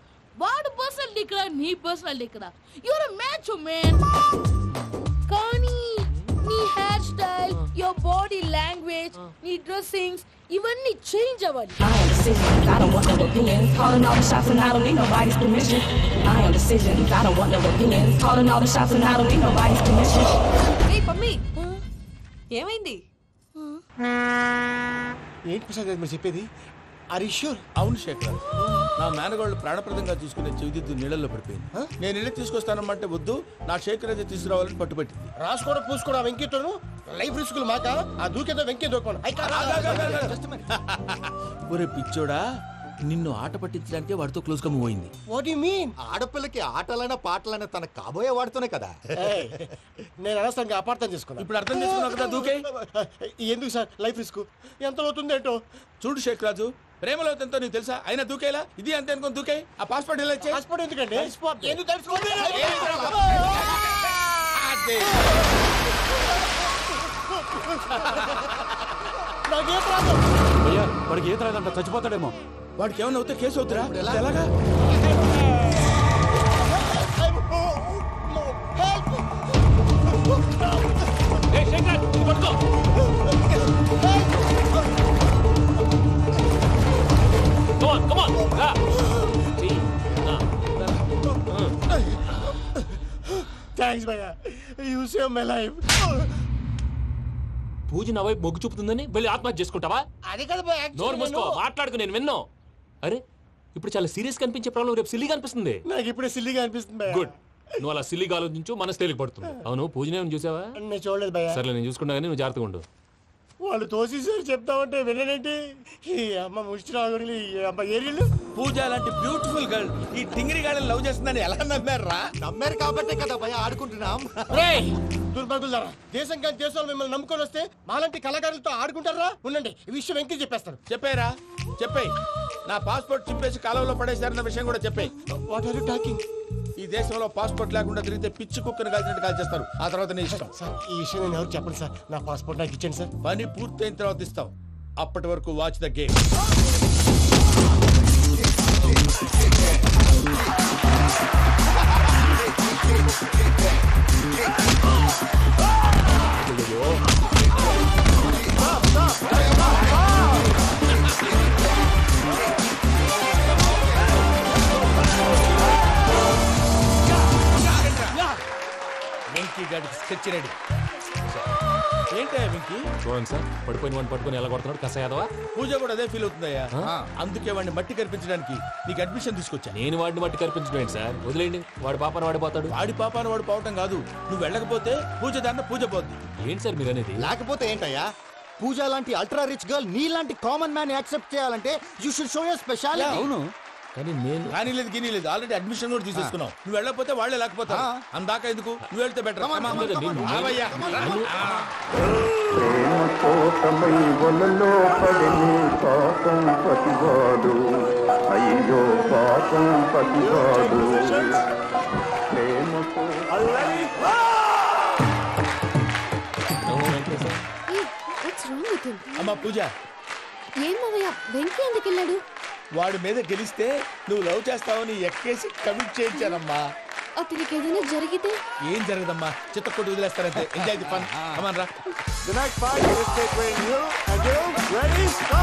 వాడు పర్సనల్ ఇక్కడ, నీ పర్సనల్ ఇక్కడ. Your uh match man. కానీ నీ hair style, your body language, నీ డ్రెస్సింగ్స్ ఇవన్నీ చేంజ్ అవ్వాలి. I am decisions, I don't want no opinions. Calling all the shots and I don't need nobody's permission. I am decisions, I don't want no opinions. Calling all the shots and I don't need nobody's permission. ఏ పమ్మి, ఏమైంది? ఏంటి ప్రసాద్ గారు మీరు చెప్పేది? Are you sure? అవును శేఖర్, నా మేనగోళ్ళు ప్రాణప్రదంగా చూసుకునే చెవిదిద్దు నీళ్ళల్లో పడిపోయింది. నేను ఇల్లు తీసుకొస్తానమ్మంటే వద్దు, నా శేఖర్ అయితే తీసుకురావాలని పట్టుబట్టింది. రాసుకోవడం పూసుకోవడం ఆ వెంకీతోను లైఫ్ రిస్కులు మాక ఆ దూకేదో వెంకీ దూకోను. ఒరే పిచ్చోడా, నిన్ను ఆట పట్టించడానికి వాడితో క్లోజ్ గా మూవ్ అయింది. What you mean? ఆడపిల్లకి ఆటలైనా పాటలైనా తన కాబోయే వాడితోనే కదా. నేను అనవసరంగా అపార్థం చేసుకున్నా. ఇప్పుడు అర్థం చేసుకున్నావు కదా, దూకే. ఎందుకు సార్ లైఫ్ రిస్క్ ఎంత అవుతుంది ఏంటో చూడు శేఖ్ రాజు, ప్రేమలో ఎంతో నీకు తెలుసా? అయినా దూకేలా ఇది అంతే అనుకుని దూకే. ఆ పాస్పోర్ట్ ఎలా ఇచ్చే? పాస్పోర్ట్ ఎందుకండి? ఎందుకు తెలుసుకోండి. అయ్యా వాడికి ఈత రాదంట, చచ్చిపోతాడేమో. వాడికి ఏమన్నా అవుతే కేసు అవుతురా? ఎలాగా? థాంక్స్ భయ్యా, యు సేవ్ మై లైఫ్. పూజ నా వైపు మొగ్గు చూపుతుందని వెళ్ళి ఆత్మహత్య చేసుకుంటావా? అది కదా భయ్యా. నోరు మూసుకో, మాట్లాడుకు, నేను విన్నో. అరే ఇప్పుడు చాలా సీరియస్ కనిపించే ప్రాబ్లం రేపు సిల్లీగా అనిపిస్తుంది. నాకు ఇప్పుడే సిల్లీగా అనిపిస్తుంది భయ్యా. గుడ్, నువ్వు అలా సిల్లీగా ఆలోచించు, మనసు తేలిక పడుతుంది. అవును, పూజనే చూసావా? నేను చూడలేదు భయ్యా. సరే నేను చూసుకుంటా కానీ నువ్వు జాగ్రత్తగా ఉండు. వాళ్ళు తోసేసారు చెప్తామంటే విననేంటి? ఈ అమ్మ ముష్టి రాగుడి అమ్మ ఏరియలు. పూజ లాంటి బ్యూటిఫుల్ గర్ల్ ఈ టింగిరి గాడిని లవ్ చేస్తుందని ఎలా నమ్మారా? నమ్మారు కాబట్టే కదా భయ ఆడుకుంటున్నాం. దుర్భగులారా, దేశం కానీ దేశాలు మిమ్మల్ని నమ్ముకొని వస్తే మాలాంటి కళాకారులతో ఆడుకుంటారా? ఉండండి, ఈ విషయం వెంకీ చెప్పేస్తాను. చెప్పేరా, చెప్పే. నా పాస్పోర్ట్ చింపేసి కాలంలో పడేశారన్న విషయం కూడా చెప్పే. What are you talking? ఈ దేశంలో పాస్పోర్ట్ లేకుండా తిరిగితే పిచ్చి కుక్కను కాల్చినట్టు కాల్చేస్తారు. ఆ తర్వాత నీ ఇష్టం. సార్ ఈ విషయం నేను ఎవరు చెప్పండి సార్. నా పాస్పోర్ట్ నాకు ఇచ్చేయండి సార్. పని పూర్తయిన తర్వాత ఇస్తాం. అప్పటి వరకు వాచ్ ద గేమ్. వెంకీ గాడికి స్కెచ్ రెడీ. ఏంటా వెంకీ? చూడండి సార్, పడిపోయిన వాడిని పట్టుకొని ఎలా కొడుతున్నాడు కసయాదవా. పూజ కూడా అదే ఫీల్ అవుతుందయ్యా. అందుకే వాడిని మట్టి కనిపించడానికి నీకు అడ్మిషన్ తీసుకొచ్చా. నేను వాడిని మట్టి కనిపించడం సార్, వదిలేండి. వాడి పాపను వాడిపోతాడు. వాడి పాపాను వాడు పోవటం కాదు, నువ్వు వెళ్ళకపోతే పూజ దాన్న పూజ పోద్ది. ఏంటి సార్ మీరు అనేది? లేకపోతే ఏంటయ్యా? పూజ లాంటి అల్ట్రా రిచ్ గర్ల్ నీ లాంటి కామన్ మ్యాన్ యాక్సెప్ట్ చేయాలంటే you should show your speciality. అవును, కానీ నేను కానీ లేదు గిని లేదు, ఆల్రెడీ అడ్మిషన్ కూడా తీసేసుకున్నావు. నువ్వు వెళ్ళకపోతే వాళ్ళే లేకపోతారు. అందాక ఎందుకు, నువ్వు వెళ్తే బెటర్. ప్రేమ కోసమై వలలో పడని పాపం పతివాడు, అయ్యో పాపం పతివాడు. ప్రేమతో అమ్మా పూజ, ఏం మావయ్య వెంకీ ఎందుకు వెళ్ళాడు? వాడి మీద గెలిస్తే నువ్వు లవ్ చేస్తావని ఎక్కేసి కమిట్ చేయించానమ్మా. అతనికి ఏదైనా జరిగితే? ఏం జరగదమ్మా, చిత్తకొట్టి వదిలేస్తారంటే. Enjoy the fun. కమాన్ రా. The next fight is between you and you. Ready? Go!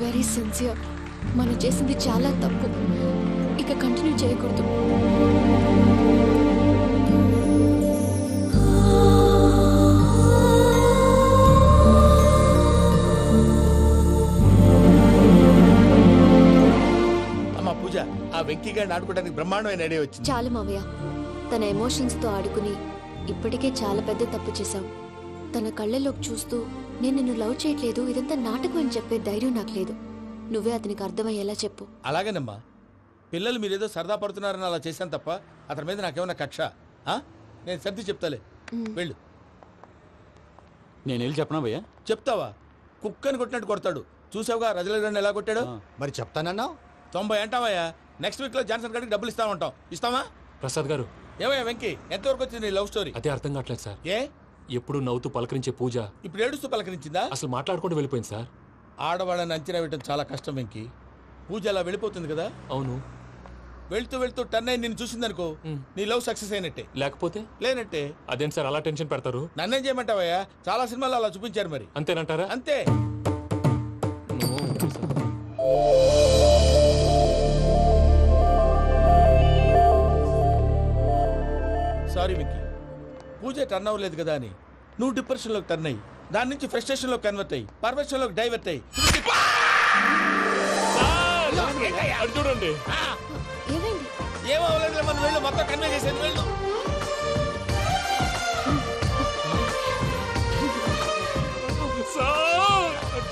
Very sincere. మనం చేసింది చాలా తప్పు, ఇక కంటిన్యూ చేయకూడదు. పూజ, ఆ వెంకీ గారిని ఆడుకోవడానికి బ్రహ్మాండమైన ఐడియా వచ్చింది. చాలు మావయ్య, తన ఎమోషన్స్ తో ఆడుకుని ఇప్పటికే చాలా పెద్ద తప్పు చేశావు. తన కళ్ళలోకి చూస్తూ నేను నిన్ను లవ్ చేయట్లేదు, ఇదంతా నాటకం అని చెప్పే ధైర్యం నాకు లేదు. నువ్వే అతనికి అర్థమయ్యేలా చెప్పు. అలాగేనమ్మా, పిల్లలు మీరేదో సరదా పడుతున్నారని అలా చేశాను తప్ప అతని మీద నాకేమన్నా కక్ష? నేను సర్ది చెప్తాలే, వెళ్ళు. నేను వెళ్ళి చెప్పనా భయ్యా? చెప్తావా? కుక్కని కొట్టినట్టు కొడతాడు. చూసావుగా రజలగడ్ని ఎలా కొట్టాడు? మరి చెప్తానన్నా 90 అంటావయ్యా. నెక్స్ట్ వీక్ లో జాన్సన్ గారికి డబ్బులు ఇస్తామంటాం. ఇస్తావా? ప్రసాద్ గారు, ఏమయ్యా వెంకీ, ఎంతవరకు వచ్చింది నీ లవ్ స్టోరీ? అదే అర్థం కావట్లేదు సార్. ఏ ఎప్పుడు నవ్వుతూ పలకరించే పూజ ఇప్పుడు ఏడుస్తూ పలకరించిందా? అసలు మాట్లాడుకుంటూ వెళ్ళిపోయింది సార్. ఆడవాళ్ళని అంచనా వేయడం చాలా కష్టం వెంకీ. పూజ అలా వెళ్ళిపోతుంది కదా. అవును. వెళ్తూ వెళ్తూ టర్న్ అయి నేను చూసిందనుకో, నీ లవ్ సక్సెస్ అయినట్టే. లేకపోతే లేనట్టే. అదేంటి సార్ అలా టెన్షన్ పెడతారు? నన్నేం చేయమంటావయ్యా? చాలా సినిమాలు అలా చూపించారు. మరి అంతేనంటారా? అంతే. సారీ విక్కీ, పూజ టర్న్ అవ్వలేదు కదా అని నువ్వు డిప్రెషన్ లోకి టర్న్ అయ్యి, దాని నుంచి ఫ్రస్ట్రేషన్ లో కన్వర్ట్ అయ్యి, పర్వర్షన్ లోకి డైవర్ట్ అయ్యి. చూడండి, ఏమవ్వలేదు, మనం వెళ్ళు, మొత్తం కన్వే చేసేది. వెళ్ళు.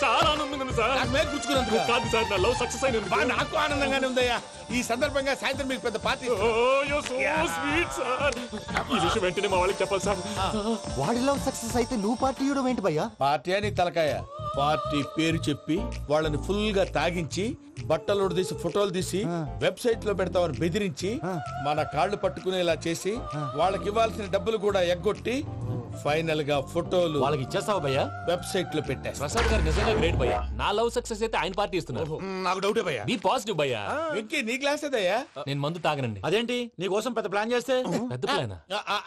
చాలా ఆనందంగా ఉంది సార్. నాకు మీద కూర్చుకున్నందుకు కాదు సార్, నా లవ్ సక్సెస్ అయినందుకు. నాకు ఆనందంగానే ఉందయ్యా. ఈ సందర్భంగా సాయంత్రం మీకు పెద్ద పార్టీ. Sweet sir. ఈ విషయం వెంటనే మా వాళ్ళకి చెప్పాలి సార్. వాడి లవ్ సక్సెస్ అయితే నువ్వు పార్టీ ఇవ్వడం ఏంటి భయ్యా? పార్టీ అని తలకాయ. పార్టీ పేరు చెప్పి వాళ్ళని ఫుల్ గా తాగించి, బట్టలు తీసి ఫోటోలు తీసి వెబ్సైట్ లో పెడతామని బెదిరించి, మన కాళ్ళు పట్టుకునేలా చేసి, వాళ్ళకి ఇవ్వాల్సిన డబ్బులు కూడా ఎగ్గొట్టి, ఫైనల్ గా ఫోటోలు వాళ్ళకి ఇచ్చేస్తావా భయ్యా? వెబ్సైట్ లో పెట్టేస్తా. ప్రసాద్ గారు నిజంగా గ్రేట్ భయ్యా. నా లవ్ సక్సెస్ అయితే ఆయన పార్టీ ఇస్తున్నారు. నాకు డౌటే భయ్యా. బీ పాజిటివ్ భయ్యా. వెంకీ, నీ గ్లాస్ ఏదయ్యా? నేను మందు తాగనండి. అదేంటి నీ కోసం పెద్ద ప్లాన్ చేస్తే? పెద్ద ప్లాన్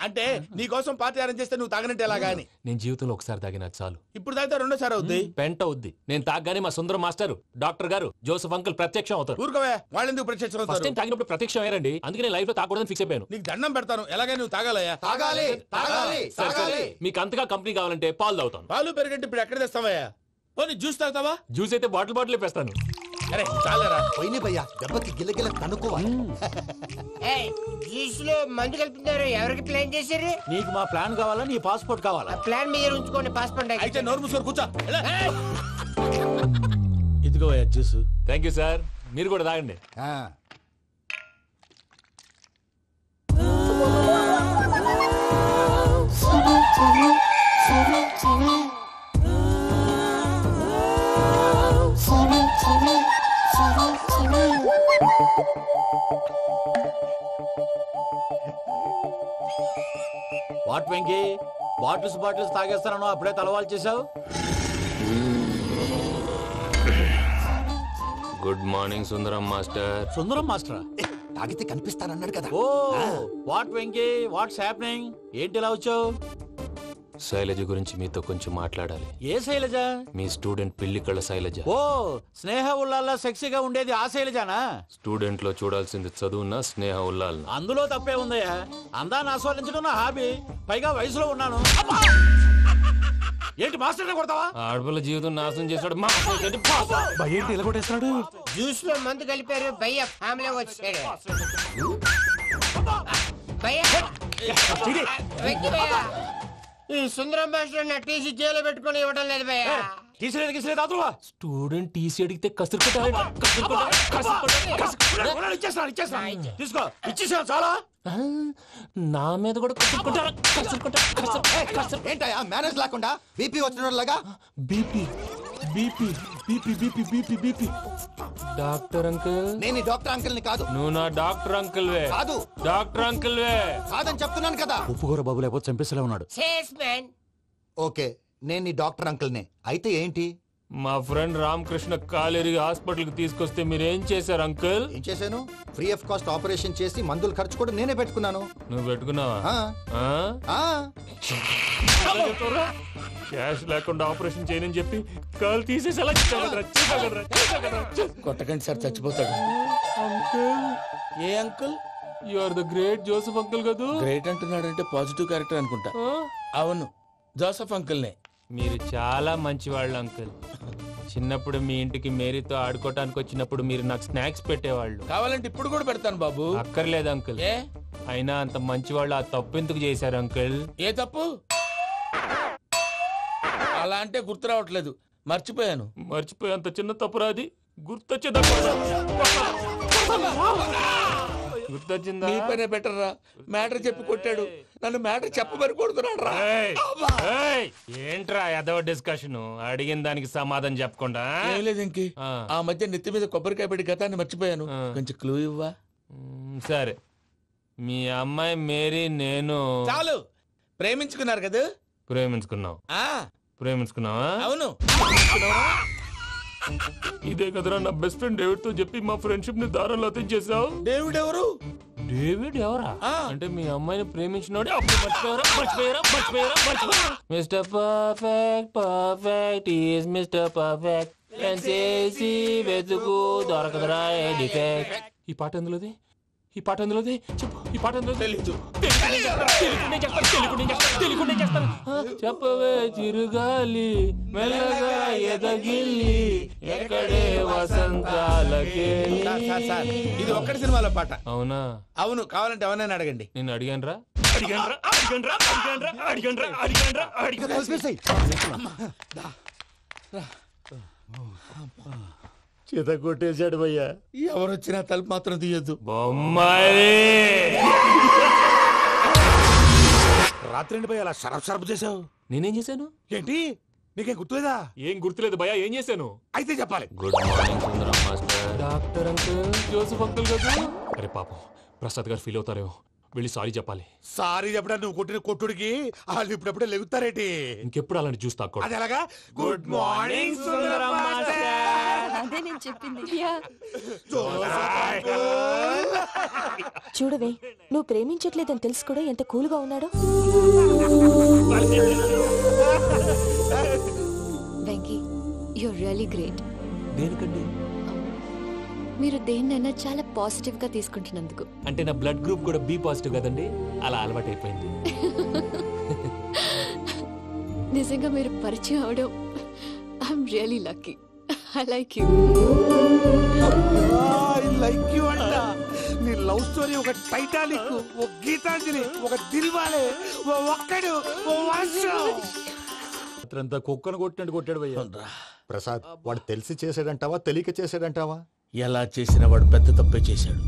అంటే నీ కోసం పార్టీ అరేంజ్ చేస్తే నువ్వు తాగనంటే ఎలాగా అని. నేను జీవితంలో ఒకసారి తాగినా చాలు. ఇప్పుడు తాగితే రెండోసారి అవుద్ది. పెంట అవుద్ది. నేను తాగగానే మా సుందరం మాస్టర్, డాక్టర్ గారు, జోసెఫ్ అంకుల్ ప్రత్యక్షం అవుతారు. ఊరుకోవే, వాళ్ళు ఎందుకు ప్రత్యక్షం అవుతారు? ఫస్ట్ టైం తాగినప్పుడు ప్రత్యక్షం అయ్యారండి. అందుకే లైఫ్ లో తాగకూడదని ఫిక్స్ అయిపోయాను. నీకు దండం పెడతాను, ఎలాగైనా నువ్వు తాగాలయ్యా. తాగాలి, తాగాలి, తాగాలి. మీకు అంతగా కంపెనీ కావాలంటే పాలు తాగుతాను. పాలు పెరిగంటే ఇప్పుడు ఎక్కడ తెస్తావయ్యా? పోనీ జ్యూస్ తాగుతావా? జ్యూస్ అయితే బాటిల్ వేస్తాను. అరే చాలరా, పోయిన భయ్యా, దెబ్బకి గిల్లగిల్ల కనుక్కోవాలి. జ్యూస్ లో మందు కలుపుతున్నారు, ఎవరికి ప్లాన్ చేశారు? నీకు మా ప్లాన్ కావాలా, నీ పాస్పోర్ట్ కావాలా? ప్లాన్ మీద ఉంచుకోండి, పాస్పోర్ట్ అయితే నోరు మూసుకొని కూర్చో. ఇదిగో జ్యూస్. Thank you sir. మీరు కూడా తాగండి. వాట్ వెంకీ, బాటిల్స్ తాగేస్తానో అప్పుడే తలవాలు చేసావు? Good morning Sundaram master. Sundaram మాస్టరా? తాగితే కనిపిస్తానన్నాడు కదా. Oh what Venky, what's happening? ఏంటి ఇలా వచ్చావు? శైలజ గురించి మీతో కొంచెం మాట్లాడాలి. ఏ శైలజ? మీ స్టూడెంట్ పిల్లి కళ్ళ శైలజ. ఓ స్నేహ ఉల్లాల్లో సెక్సీగా ఉండేది ఆ శైలజానా? స్టూడెంట్ లో చూడాల్సింది చదువున స్నేహ ఉల్లాల్. అందులో తప్పే ఉందయ్యా. అందాన్ని ఆస్వాదించడం నా హాబీ, పైగా వయసులో ఉన్నాను. ఏంటి మాస్టర్ కొడతావా? ఆడపిల్ల జీవితం నాశనం చేశాడు. ఏంటి ఇలా కొట్టేస్తున్నాడు? జ్యూస్ లో మందు కలిపారు, భయ్య ఫ్యామిలీ వచ్చాడు. ఈ సుందరం మాస్టర్ నా టీసీ జైలు పెట్టుకుని ఇవ్వడం లేదు భయ్య. స్టూడెంట్ టీసీ అడిగితే కసురు తీసుకో, ఇచ్చేసాను చాలా. నా మీద కూడా ఏంటయ్యా మేనేజ్ లేకుండా బీపీ వచ్చినలాగా? BP BP BP BP BP BP. Doctor uncle, నేను డాక్టర్ అంకుల్ ని కాదు. నువ్వు నా డాక్టర్ అంకుల్ వే. కాదు, డాక్టర్ అంకుల్ వే. కాదని చెప్తున్నాను కదా. ఉప్పుకూర బాబు లేకపోతే చంపేసేలా ఉన్నాడు. ఓకే, నేను నీ డాక్టర్ అంకుల్ నే. అయితే ఏంటి? మా ఫ్రెండ్ రామకృష్ణ కాలేరికి హాస్పిటల్ కి తీసుకొస్తే మీరేం చేశారు అంకుల్? ఏం చేశాను? ఫ్రీ ఆఫ్ కాస్ట్ ఆపరేషన్ చేసి మందుల ఖర్చు కూడా నేనే పెట్టుకున్నాను. నువ్వు పెట్టుకున్నావా? క్యాష్ లేకుండా ఆపరేషన్ చేయనని చెప్పి కాల్ తీసేసి అలా కొట్టకండి సార్, చచ్చిపోతాడు. అంకుల్, ఏ uncle? You are the great Joseph uncle కదా. గ్రేట్ అంటున్నాడంటే పాజిటివ్ క్యారెక్టర్ అనుకుంటా. అవును, జోసెఫ్ అంకుల్నే. మీరు చాలా మంచివాళ్ళు అంకుల్. చిన్నప్పుడు మీ ఇంటికి మేరీతో ఆడుకోవటానికి వచ్చినప్పుడు మీరు నాకు స్నాక్స్ పెట్టేవాళ్ళు. కావాలంటే ఇప్పుడు కూడా పెడతాను బాబు. అక్కర్లేదు అంకుల్. అయినా అంత మంచివాళ్ళు ఆ తప్పు ఎందుకు చేశారు అంకుల్? ఏ తప్పు? అలా అంటే గుర్తు రావట్లేదు, మర్చిపోయాను. మర్చిపోయేంత చిన్న తప్పురాది గుర్తొచ్చిందా? నీ పనే బెటర్ రా. మ్యాటర్ చెప్పి కొట్టాడు, నన్ను మ్యాటర్ చెప్పమని కొడుతున్నాడు రా. ఏంట్రా ఎదవ డిస్కషన్? అడిగిన దానికి సమాధానం చెప్పకుండా. ఏం లేదు ఇంకి, ఆ మధ్య నెత్తి మీద కొబ్బరికాయ పెట్టి గతాన్ని మర్చిపోయాను. కొంచెం క్లూ ఇవ్వా? సరే, మీ అమ్మాయి మేరీ నేను చాలు. ప్రేమించుకున్నారు కదా? ప్రేమించుకున్నావు. ప్రేమించుకున్నావా? అవును. ఇదే కదరా నా బెస్ట్ ఫ్రెండ్ డేవిడ్ తో చెప్పి మా ఫ్రెండ్షిప్ ని దారంలో తెచ్చేసావు. డేవిడ్ ఎవరు? డేవిడ్ ఎవరా? అంటే మీ అమ్మాయిని ప్రేమించినోడే. Mister perfect, perfect is mister perfect. చేసి వెతుకు దొరకదురా డిఫెక్ట్. ఈ పాట ఎందులోది? ఈ పాట ఎందులోది? చెప్పు. ఈ పాట ఎందులో? తెలీదు. చెప్పవే చిరుగాలి మెల్లగా ఎదగిల్లి ఎక్కడే వసంతాలకే. ఇది ఒక్కటి సినిమాలో పాట. అవునా? అవును. కావాలంటే ఎవరైనా అడగండి. నేను అడిగాను రా. చేత కొట్టేశాడు భయ్యా. ఎవరొచ్చినా తలుపు మాత్రం తీయొద్దు. రాత్రి ఏంటి భయ్యా అలా షరఫ్ చేసావు? నేనేం చేశాను? ఏంటి నీకేం గుర్తులేదా? ఏం గుర్తులేదు భయ్యా. ఏం చేశాను? అయితే చెప్పాలి. Good morning Sundaram master. Doctor uncle, Joseph uncle కదా? అరే పాపం, ప్రసాద్ గారు ఫీల్ అవుతారేమో. వెళ్ళి సారీ చెప్పాలి. సారీ చెప్పడా? నువ్వు కొట్టిన కొట్టుడికి వాళ్ళు ఇప్పుడప్పుడే లెగుతారేటి? ఇంకెప్పుడు అలాంటి చూస్తా. అది ఎలాగా? Good morning Sundaram master. అదే నేను చెప్పింది. చూడవే, నువ్వు ప్రేమించట్లేదని తెలుసు కూడా ఎంత కూల్గా ఉన్నాడో. Venky, your really great. దేనికండి? మీరు దేన్నైనా చాలా పాజిటివ్ గా తీసుకుంటున్నందుకు. అంటే నా బ్లడ్ గ్రూప్ కూడా బి పాజిటివ్ కదండి, అలా అలవాటు అయిపోయింది. నిజంగా మీరు పరిచయం అవడం I'm really lucky. I like you. I like you అంట. నీ లవ్ స్టోరీ ఒక టైటానిక్, ఒక గీతాంజలి, ఒక దిల్వాలే, ఓ ఒక్కడు, ఓ వర్షం. అంతా కుక్కను కొట్టినట్టు కొట్టాడు భయ్యా. ప్రసాద్, వాడు తెలిసి చేసాడంటావా తెలియక చేసాడంటావా? ఎలా చేసినా వాడు పెద్ద తప్పే చేశాడు.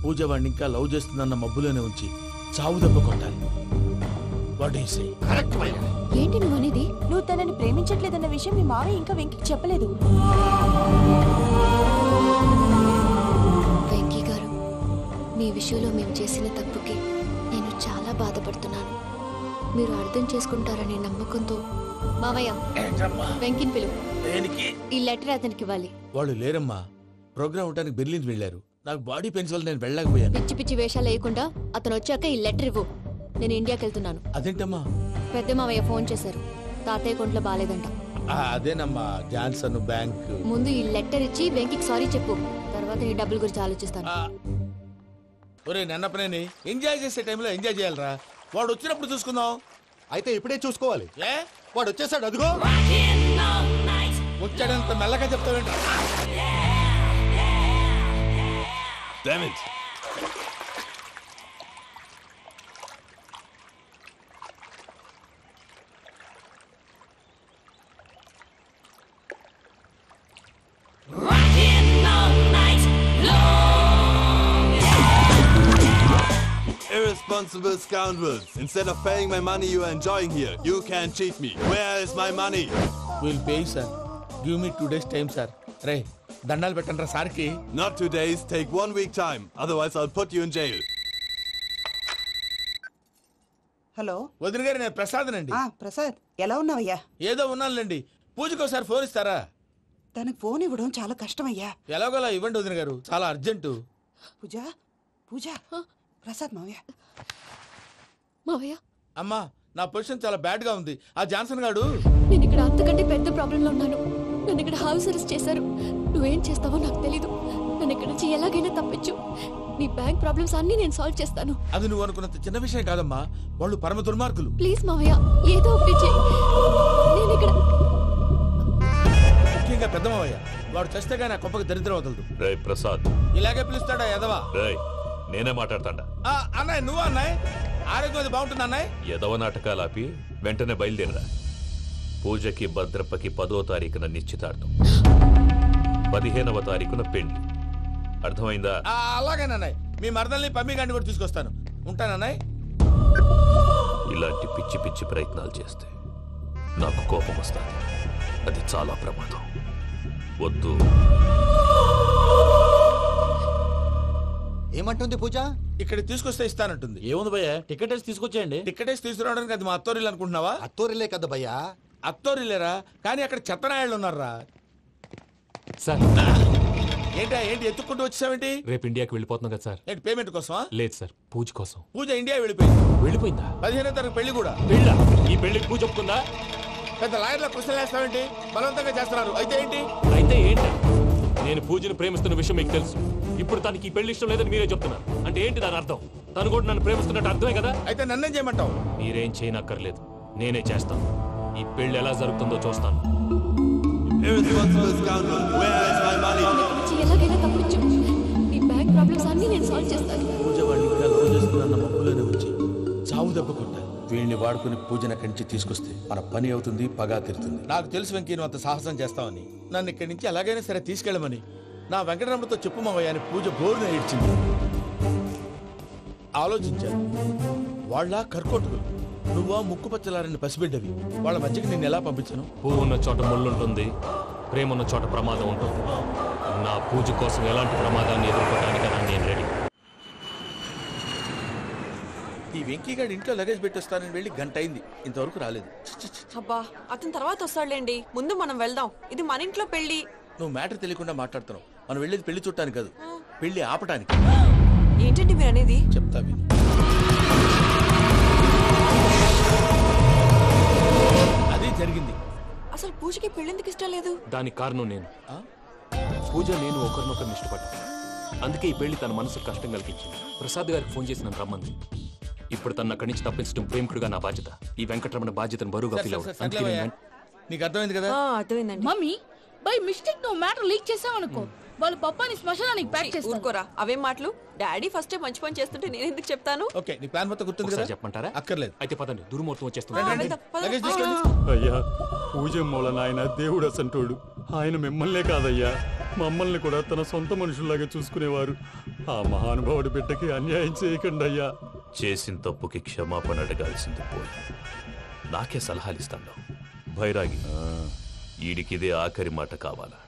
పూజ వాడిని ఇంకా లవ్ చేస్తుందన్న మబ్బులోనే ఉంచి చావు దెబ్బ కొట్టాలి. ఏంటి నువ్వు అనేది? నువ్వు తనని ప్రేమించట్లేదన్న విషయం మీ మావయ్య ఇంకా వెంకీకి చెప్పలేదు. వెంకీ గారు, మీ విషయంలో మేము చేసిన తప్పుకి నేను చాలా బాధపడుతున్నాను. మీరు అర్థం చేసుకుంటారనే నమ్మకంతో మావయ్య వెంకిని పిలువు. ఈ లెటర్ అతనికి ఇవ్వాలి. వాళ్ళు లేరమ్మా, ప్రోగ్రామ్ ఉండడానికి బెర్లిన్ వెళ్ళారు. నాకు బాడీ పెయిన్స్ వల్ల నేను వెళ్ళలేకపోయాను. పిచ్చి పిచ్చి వేషాలు వేయకుండా అతను వచ్చాక ఈ లెటర్ ఇవ్వు. నేను ఇండియాకి వెళ్తున్నాను. అదేంటమ్మా? పెద్ద మావయ్య ఫోన్ చేశారు, తాతయ్య కొంట్లో బాలేదంట. అదేనమ్మా, జాన్సన్ బ్యాంక్. ముందు ఈ లెటర్ ఇచ్చి వెంకికి సారీ చెప్పు, తర్వాత నీ డబ్బుల గురించి ఆలోచిస్తాను. ఒరే నన్నపనేని, ఎంజాయ్ చేసే టైంలో ఎంజాయ్ చేయాలరా. వాడు వచ్చినప్పుడు చూసుకుందాం. అయితే ఇప్పుడే చూసుకోవాలి. వాడు వచ్చేసాడు, అదిగో వచ్చాడంత మెల్లగా చెప్తావేంట? Damn it. Irresponsible scoundrels. Instead of paying my money you are enjoying here, you can't cheat me. Where is my money? We'll pay, sir. Give me 2 days time, sir. Ray, దండాలు పెట్టండి రా సార్కి. Not 2 days, take 1 week time. Otherwise I'll put you in jail. Hello వదిన గారు, నేను ప్రసాద్ నండి. ప్రసాద్, ఎలా ఉన్నావయ్యా? ఏదో ఉన్నానులేండి. పూజకి ఒకసారి ఫోన్ ఇస్తారా? తనకు ఫోన్ ఇవ్వడం చాలా కష్టమయ్యా. ఎలాగోలా ఇవ్వండి వదిన గారు, చాలా అర్జెంటు. పూజ పూజ ప్రసాద్ మావయ్య. మావయ్య అమ్మా, నా పొజిషన్ చాలా బ్యాడ్ గా ఉంది. ఆ జాన్సన్ గాడు నేను ఇక్కడ అంతకంటే పెద్ద ప్రాబ్లంలో ఉన్నాను. నన్ను ఇక్కడ హౌస్ అరెస్ట్ చేశారు. నువ్వేం చేస్తావో నాకు తెలీదు. నన్ను ఇక్కడ నుంచి ఎలాగైనా తప్పించు. నీ బ్యాంక్ ప్రాబ్లమ్స్ అన్ని నేను సాల్వ్ చేస్తాను. అది నువ్వు అనుకున్నంత చిన్న విషయం కాదమ్మా. వాళ్ళు పరమ దుర్మార్గులు. ప్లీజ్ మావయ్య, ఏదో ఒకటి చెయ్యి. నేను ఇక్కడ ముఖ్యంగా పెద్ద మావయ్య, వాడు చస్తే గానీ ఆ కొంపకి దరిద్రం వదలదు. రే ప్రసాద్, ఇలాగే పిలుస్తాడా ఎదవా? నేనే మాట్లాడతాడా? అన్నయ్య నువ్వు అన్నాయ్, ఆరోగ్యం అది బాగుంటుంది అన్నాయ్. ఎదవ నాటకాలు ఆపి వెంటనే బయలుదేరరా. పూజకి భద్రప్పకి 10వ తారీఖున నిశ్చితార్థం, 15వ తారీఖున పెళ్లి. అర్థమైందా? అలాగేనన్నాయ్. మీ మరదల్ని పమ్మి గండి కూడా తీసుకొస్తాను. ఉంటానన్నాయ్. ఇలాంటి పిచ్చి పిచ్చి ప్రయత్నాలు చేస్తే నాకు కోపం వస్తుంది. అది చాలా ప్రమాదం. వద్దు. ఏమంటుంది పూజ? ఇక్కడ తీసుకొస్తే ఇస్తానంటుంది. ఏముంది భయ్యా, టికెట్ వేసి తీసుకొచ్చేయండి. టికెట్ వేసి తీసుకురావడానికి అది మా అత్తోరిల్లు అనుకుంటున్నావా? అత్తోరిల్లే కదా భయ్యా. అత్తోరిల్లేరా, కానీ అక్కడ చెత్తనాయాళ్ళు ఉన్నారా? సార్ ఏంటి ఎత్తుక్కుంటూ వచ్చావేంటి? రేపు ఇండియాకి వెళ్ళిపోతున్నాం కదా సార్. ఏంటి పేమెంట్ కోసమా? లేదు సార్, పూజ కోసం. పూజ ఇండియా వెళ్ళిపోయింది. వెళ్ళిపోయిందా? 15వ తారీఖు పెళ్లి కూడా. పెళ్ళా? ఈ పెళ్లికి పూజ ఒప్పుకుందా? పెద్ద లాయర్ల క్వశ్చన్ వేస్తావేంటి? బలవంతంగా చేస్తున్నారు. అయితే ఏంటి? అయితే ఏంటి? నేను పూజను ప్రేమిస్తున్న విషయం మీకు తెలుసు. ఇప్పుడు తనకి ఈ పెళ్లి ఇష్టం లేదని మీరే చెప్తున్నారు. అంటే ఏంటి దాని అర్థం? తను కూడా నన్ను ప్రేమిస్తున్నట్టు అర్థమే కదా. అయితే నన్నేం చేయమంటావు? మీరేం చేయనక్కర్లేదు, నేనే చేస్తాను. ఈ పెళ్లి ఎలా జరుగుతుందో చూస్తాను. ఎలాగైనా తప్పించు. నీ బ్యాంక్ ప్రాబ్లమ్స్ అన్ని నేను సాల్వ్ చేస్తాను. పూజ వాళ్ళు ఇంకా లవ్ చేస్తున్న మబ్బులోనే వచ్చి చావు దెబ్బ కొట్టారు. వీళ్ళని వాడుకుని పూజన కంచి తీసుకొస్తే మన పని అవుతుంది, పగా తీరుతుంది. నాకు తెలుసు వెంకీ నువ్వు అంత సాహసం చేస్తావని. నన్ను ఇక్కడి నుంచి ఎలాగైనా సరే తీసుకెళ్ళమని నా వెంకటరమణతో చెప్పు మావయ్య అని పూజ బోరున ఏడ్చింది. ఆలోచించాను. వాళ్ళ కర్కోటకులు, నువ్వా ముక్కు పచ్చలారని పసిబిడ్డవి. వాళ్ళ మధ్యకి నేను ఎలా పంపించను? పువ్వు ఉన్న చోట ముళ్ళుంటుంది, ప్రేమ ఉన్న చోట ప్రమాదం ఉంటుంది. నా పూజ కోసం ఎలాంటి ప్రమాదాన్ని ఎదుర్కోవడానికైనా నేను రెడీ. ఈ వెంకీగాడి ఇంట్లో లగేజ్ పెట్టొస్తానని వెళ్ళి గంట అయింది, ఇంతవరకు రాలేదు. అబ్బా, అతని తర్వాత వస్తాడులేండి. ముందు మనం వెళ్దాం. ఇది మన ఇంట్లో పెళ్లి. నువ్వు మ్యాటర్ తెలియకుండా మాట్లాడుతున్నావు. మనం వెళ్ళేది పెళ్లి చుట్టానికి కాదు, పెళ్లి ఆపటానికి. ఏంటండి మీరు అనేది? చెప్తా విను. అది జరిగింది. అసలు పూజకి పెళ్ళెందుకు ఇష్టం లేదు? దానికి కారణం నేను. పూజ నేను ఒకరినొకరిని ఇష్టపడ్డా. అందుకే ఈ పెళ్లి తన మనసుకు కష్టం కలిగించింది. ప్రసాద్ గారికి ఫోన్ చేసి నన్ను రమ్మంది. ఇప్పుడు తన అక్కడి నుంచి తప్పించడం ప్రేమికుడుగా నా బాధ్యత. ఈ వెంకటరమణ బాధ్యతను బరువుగా ఫీల్ అవ్వడం. నీకు అర్థమైంది కదా? అర్థమైందండి. మమ్మీ బై మిస్టేక్ నువ్వు మ్యాటర్ లీక్ చేసావనుకో, వాళ్ళ పప్పాని శ్మశానానికి ప్యాక్ చేస్తారు. ఊరుకోరా, అవేం మాటలు. డాడీ ఫస్ట్ మంచి పని చేస్తుంటే నేను ఎందుకు చెప్తాను? ఓకే, నీ ప్లాన్ మొత్తం గుర్తుంది కదా? చెప్పమంటారా? అక్కర్లేదు. అయితే పదండి, దుర్ముహూర్తం వచ్చేస్తుంది. అయ్యా, పూజ మూలన ఆయన దేవుడు అసంటోడు. ఆయన మిమ్మల్నే కాదయ్యా, మమ్మల్ని కూడా తన సొంత మనుషుల్లాగా చూసుకునేవారు. ఆ మహానుభావుడి బిడ్డకి అన్యాయం చేయకండి అయ్యా. చేసిన తప్పుకి క్షమాపణ అడగాల్సింది పోయి నాకే సలహాలు ఇస్తాను. భైరాగి, ఈడికిదే ఆఖరి మాట కావాలా?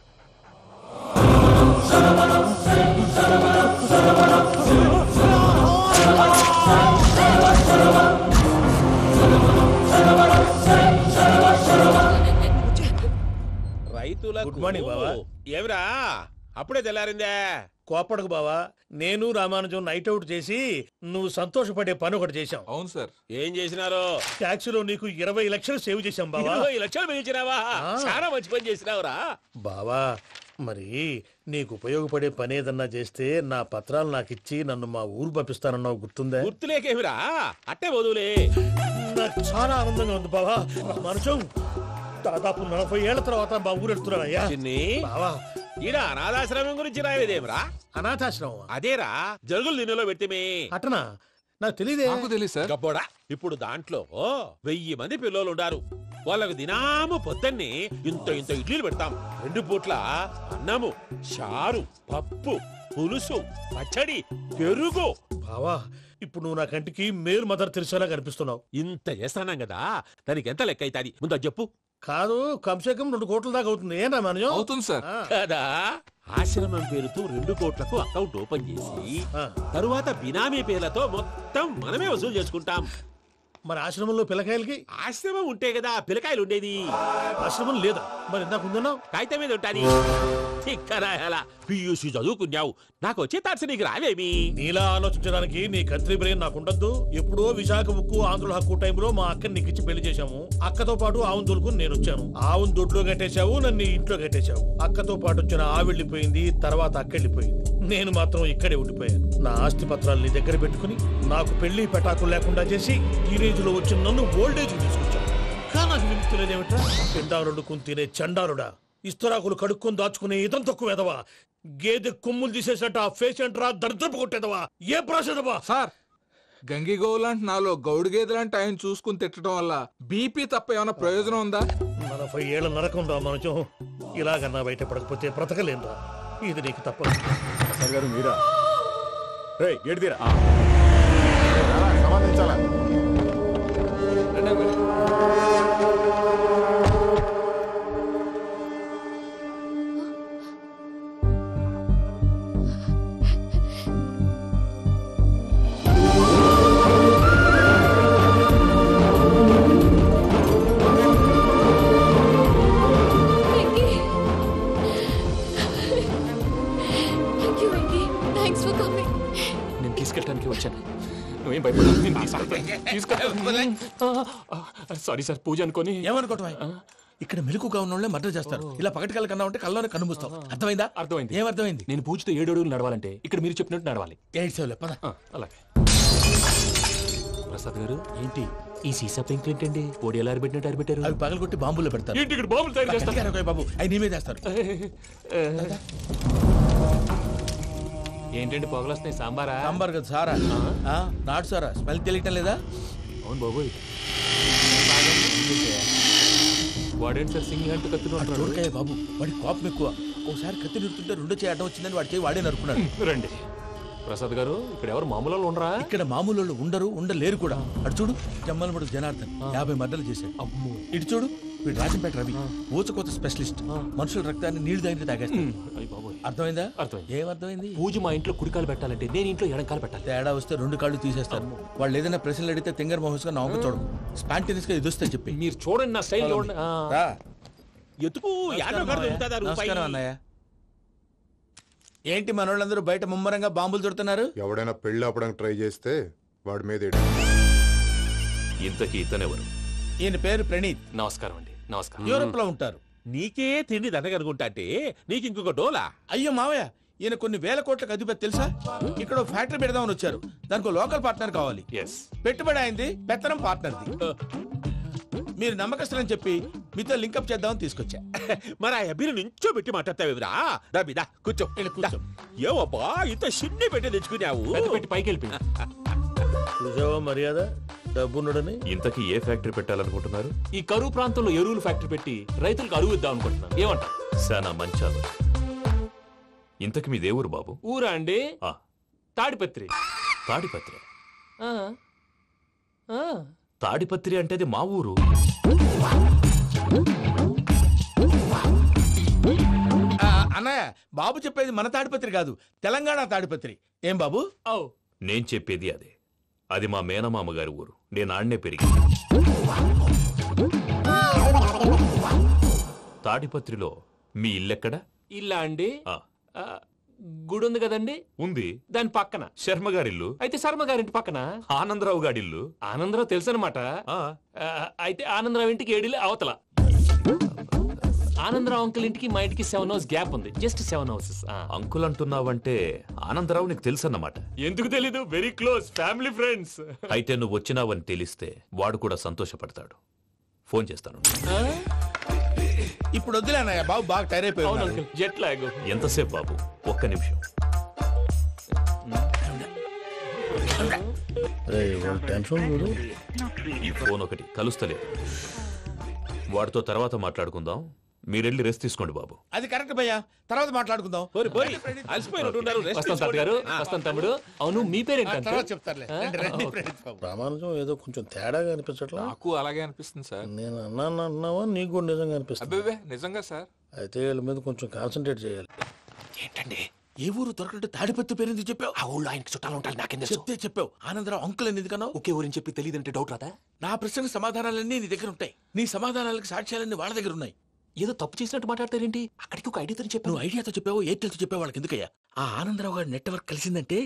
రైతుల గుడ్ మార్నింగ్ బావా. ఏమిరా అప్పుడే తెల్లారిందే? కోపడకు బావా, నేను రామానుజం నైట్ అవుట్ చేసి నువ్వు సంతోషపడే పని ఒకటి చేశాం. అవును సార్. ఏం చేసినారు? ట్యాక్సీలో నీకు 20 లక్షలు సేవ్ చేశాం బావా. 20 లక్షలు మిగిల్చినావా? చాలా మంచి పని చేసినావురా బావా. మరి నీకు ఉపయోగపడే పని ఏదన్నా చేస్తే నా పత్రాలు నాకు ఇచ్చి నన్ను మా ఊరు పంపిస్తానన్నావు, గుర్తుందా? గుర్తులేకేమిరా, అట్టే వదులే. నాకు చాలా ఆనందంగా ఉంది బావా. రామానుజం దాదాపు 40 ఏళ్ల తర్వాత మా ఊరు వెళ్తున్నానయ్యా. బావా, ఈడ అనాథాశ్రమం గురించి రావేదేమిరా? అనాథాశ్రమం అదేరా, జరుగులు దీనిలో పెట్టిమే. అటనా? నాకు తెలియదే. నాకు తెలియదు సార్. గబ్బోడా, ఇప్పుడు దాంట్లో 1000 మంది పిల్లలు ఉండారు. వాళ్ళకు దినాము పొద్దున్నే ఇంత ఇంత ఇడ్లీలు పెడతాం. 2 పూట్ల అన్నము, చారు, పప్పు, పులుసు, పచ్చడి, పెరుగు. బావా, ఇప్పుడు నువ్వు నా కంటికి మేరు మదర్ తెరిసేలా కనిపిస్తున్నావు. ఇంత చేస్తానం కదా, దానికి ఎంత లెక్క అవుతుంది ముందు అది చెప్పు. కాదు, కంసే కం 2 కోట్ల దాకా అవుతుంది. ఏనా మనజం? అవుతుంది సార్. కదా, ఆశ్రమం పేరుతో 2 కోట్లకు అకౌంట్ ఓపెన్ చేసి తరువాత బినామీ పేర్లతో మొత్తం మనమే వసూలు చేసుకుంటాం. మరి ఆశ్రమంలో పిల్లకాయలకి ఆశ్రమం ఉంటే కదా పిల్లకాయలు ఉండేది. ఆశ్రమం లేదా? మరి ఇందాక ఉందన్నావు. కాగితం మీద ఉంటాది. ఇక్కడ పియూసీ చదువుకున్నావు, నాకు వచ్చే తాట్స్ నీకు రావేమి? నీలా ఆలోచించడానికి నీ కత్రి బ్రెయిన్ నాకు ఉండద్దు. ఎప్పుడో విశాఖ ఉక్కు ఆంధ్రుల హక్కు టైంలో మా అక్కని నీకిచ్చి పెళ్లి చేశాము. అక్కతో పాటు ఆవును దొడుకుని నేను వచ్చాను. ఆవును దొడ్లో కట్టేశావు, నన్ను ఇంట్లో కట్టేశావు. అక్కతో పాటు వచ్చిన ఆవిళ్ళిపోయింది, తర్వాత అక్కెళ్ళిపోయింది. నేను మాత్రం ఇక్కడే ఉండిపోయాను. నా ఆస్తి పత్రాలు నీ దగ్గర పెట్టుకుని నాకు పెళ్లి పెటాకులు లేకుండా చేసి టీనేజ్ లో వచ్చిన నన్ను ఓల్డేజ్ తీసుకొచ్చాను. కానీ నాకు విముక్తులేదేమిట్రా? పిండారుడుకుని తినే చండారుడా, ఇస్తరాకులు కడుక్కొని దాచుకునే ఇతం తక్కువ ఎదవా, గేదె కొమ్ములు తీసేసట ఆ పేషెంట్ రా దరిద్రపు కొట్టేదవా, ఏ ప్రాసెదవా? సార్ గంగిగోవు లాంటి నాలో గౌడు గేదె లాంటి ఆయన చూసుకుని తిట్టడం వల్ల బీపీ తప్ప ఏమైనా ప్రయోజనం ఉందా? 40 ఏళ్ల నరకం రా మనచం. ఇలాగన్నా బయట పడకపోతే బ్రతకలేనురా. ఇది నీకు తప్పదు. సార్ గారు మీరా? రే గేట్ తీరా. సంబంధించాలా? నేను తీసుకెళ్ళడానికి వచ్చాను. నువ్వేం భయపడదు. సారీ సార్, పూజ అనుకోని. ఏమనుకోవటం? ఇక్కడ మెలకుగా ఉన్న వాళ్ళే మర్డర్ చేస్తారు. ఇలా పగటి కళ్ళ కన్నా ఉంటే కళ్ళలోనే కనుమూస్తావు. అర్థమైందా? అర్థమైంది. ఏమర్థమైంది? నేను పూజతో 7 అడుగులు నడవాలంటే ఇక్కడ మీరు చెప్పినట్టు నడవాలి. 8 సేవలే పద. అలాగే. ప్రసాద్ గారు ఏంటి ఈ సీసా పెంకులు ఏంటండి? పొడి ఎలా అరబెట్టినట్టు అరబెట్టారు? అవి పగలగొట్టి బాంబుల్లో పెడతారు. ఏంటి ఇక్కడ బాంబులు తయారు చేస్తారు? బాబు అవి నీ మీద వేస్తారు. ఏంటండి పొగలొస్తున్నాయి? సాంబారా? సాంబార్ కదా సారా. నాటు సారా. స్మెల్ తెలియటం లేదా? అవును బాబోయ్. వాడేంటి సార్ సింగిల్ హ్యాండ్ కత్తి చూడకాయ బాబు, వాడి కోపం ఎక్కువ. ఒకసారి కత్తి నిరుతుంటే 2 చేయి అడ్డం వచ్చిందని వాడి చేయి వాడే నరుకున్నాడు. రండి ప్రసాద్ గారు, ఇక్కడ ఎవరు మామూలు వాళ్ళు ఉండరా? ఇక్కడ మామూలు వాళ్ళు ఉండరు, ఉండలేరు కూడా. అటు చూడు, జమ్మలమడు జనార్దన్ 50 మర్డర్లు చేశాడు. ఇటు చూడు, వీడు రాజంపేట రవి ఊచకోత స్పెషలిస్ట్. మనుషుల రక్తాన్ని నీళ్లు దగ్గర తాగేస్తాడు. అర్థమైందా? ఏమర్థమైంది? పూజ మా ఇంట్లో కుడికాలు పెట్టాలంటే నేను ఇంట్లో ఎడంకాలు పెట్టాలి. తేడా వస్తే 2 కాళ్ళు తీసేస్తారు. వాళ్ళు ఏదైనా ప్రశ్నలు అడిగితే తింగర్ మహోస్ గా నవ్వు చూడదు. స్పాంటినియస్ గా ఎదుస్తా చెప్పి. మీరు చూడండి నా స్టైల్ చూడండి. ఎత్తుకు నమస్కారం అన్నయ్య. ఏంటి మనోళ్ళందరూ బయట ముమ్మరంగా బాంబులు దొరుకుతున్నారు? ఎవడైనా పెళ్లి ఆపడానికి ట్రై చేస్తే వాడి మీద ఇంతకీ ఇతనెవరు? ఈయన పేరు ప్రణీత్. నమస్కారం అండి. నమస్కారం. యూరోప్ లో ఉంటారు. నీకే తిండి దండగనుకుంటా అంటే నీకు ఇంకొక డోలా? అయ్యో మావయ్య, ఈయన కొన్ని వేల కోట్లకు అధిపతి తెలుసా? ఇక్కడ ఫ్యాక్టరీ పెడదామని వచ్చారు. దానికి లోకల్ పార్ట్నర్ కావాలి. పెట్టుబడి అయింది, పెత్తనం పార్ట్నర్ది. మీరు నమ్మకస్తులని చెప్పి మీతో లింకప్ చేద్దామని తీసుకొచ్చా. మరి ఆ అబ్బిని నుంచో పెట్టి మాట్లాడతావురా? రబిదా కూర్చో. ఏవబ్బా ఇంత సిన్ని పెట్టి తెచ్చుకున్నావు? పెట్టి పైకి వెళ్ళిపోయి చూసావా మర్యాద డబ్బున్నడని. ఇంతకీ ఏ ఫ్యాక్టరీ పెట్టాలనుకుంటున్నారు? ఈ కరువు ప్రాంతంలో ఎరువులు ఫ్యాక్టరీ పెట్టి రైతులకు అరువు ఇద్దాం అనుకుంటున్నాను. ఏమంటారు? శానా మంచాలు. ఇంతకి మీ దేవురు బాబు? ఊరా అండి? తాడిపత్రి. తాడిపత్రి? తాడిపత్రి అంటే అది మా ఊరు. అన్నయ్య, బాబు చెప్పేది మన తాడిపత్రి కాదు, తెలంగాణ తాడిపత్రి. ఏం బాబు? నేను చెప్పేది అదే. అది మా మేనమామ గారి ఊరు. నేను ఆడనే పెరిగి. తాడిపత్రిలో మీ ఇల్లెక్కడ? ఇల్లా అండి? గుడి ఉంది కదండి? ఉంది. దాని పక్కన శర్మ గారిల్లు. అయితే శర్మ గారింటి పక్కన ఆనందరావు గారిల్లు. ఆనందరావు తెలుసు అనమాట. అయితే ఆనందరావు ఇంటికి 7 అవతల. ఆనందరావు అంకుల్ ఇంటికి మా ఇంటికి 7 hours గ్యాప్ ఉంది. Just 7 hours. అంకుల్ అంటున్నావంటే ఆనందరావు నీకు తెలుసు అన్నమాట. ఎందుకు తెలీదు? Very close family friends. అయితే నువ్వు వచ్చినావని తెలిస్తే వాడు కూడా సంతోషపడతాడు. ఫోన్ చేస్తాను. ఇప్పుడు వద్దులే అన్నయ్య, బాబు బాగా టైర్ అయిపోయాడు. Jet lag. ఎంతసేపు బాబు? 1 నిమిషం. ఈ ఫోన్ ఒకటి కలుస్తలేదు. వాడితో తర్వాత మాట్లాడుకుందాం. మీరెళ్ళి రెస్ట్ తీసుకోండి బాబు. అది కరెక్ట్ భయ్యా, తర్వాత మాట్లాడుకుందాం. వస్తాను తమ్ముడు. అవును, మీ పేరేంటి? చెప్తారులే. రామానుజం ఏదో కొంచెం తేడాగా అనిపించట్లా? నాకు అలాగే అనిపిస్తుంది సార్. నేను అన్నావా? నీకు కూడా నిజంగా అనిపిస్తుంది? నిజంగా సార్. అయితే వీళ్ళ మీద కొంచెం కాన్సన్ట్రేట్ చేయాలి. ఏంటండి ఏ ఊరు దొరకట్టు తాడిపత్రి పేరు ఎందుకు చెప్పావు? ఆ ఊళ్ళో ఆయనకి చుట్టాలు ఉంటారు, నాకేం చెప్తే చెప్పావు. ఆనందరావు అంకుల్ అని ఎందుకన్నావు? ఒకే ఊరిని చెప్పి తెలియదంటే డౌట్ రాదా? నా ప్రశ్నకు సమాధానాలన్నీ నీ దగ్గర ఉంటాయి. నీ సమాధానాలకు సాక్ష్యాలన్నీ వాళ్ళ దగ్గర ఉన్నాయి. ఏదో తప్పు చేసినట్టు మాట్లాడతారేంటి? అక్కడికి ఒక ఐడియాతో చెప్పావు. నువ్వు ఐడియాతో చెప్పావు, ఎయిర్టెల్తో చెప్పావు, వాళ్ళకి ఎందుకయ్యా? ఆ ఆనందరావు గారి నెట్వర్క్ కలిసిందంటే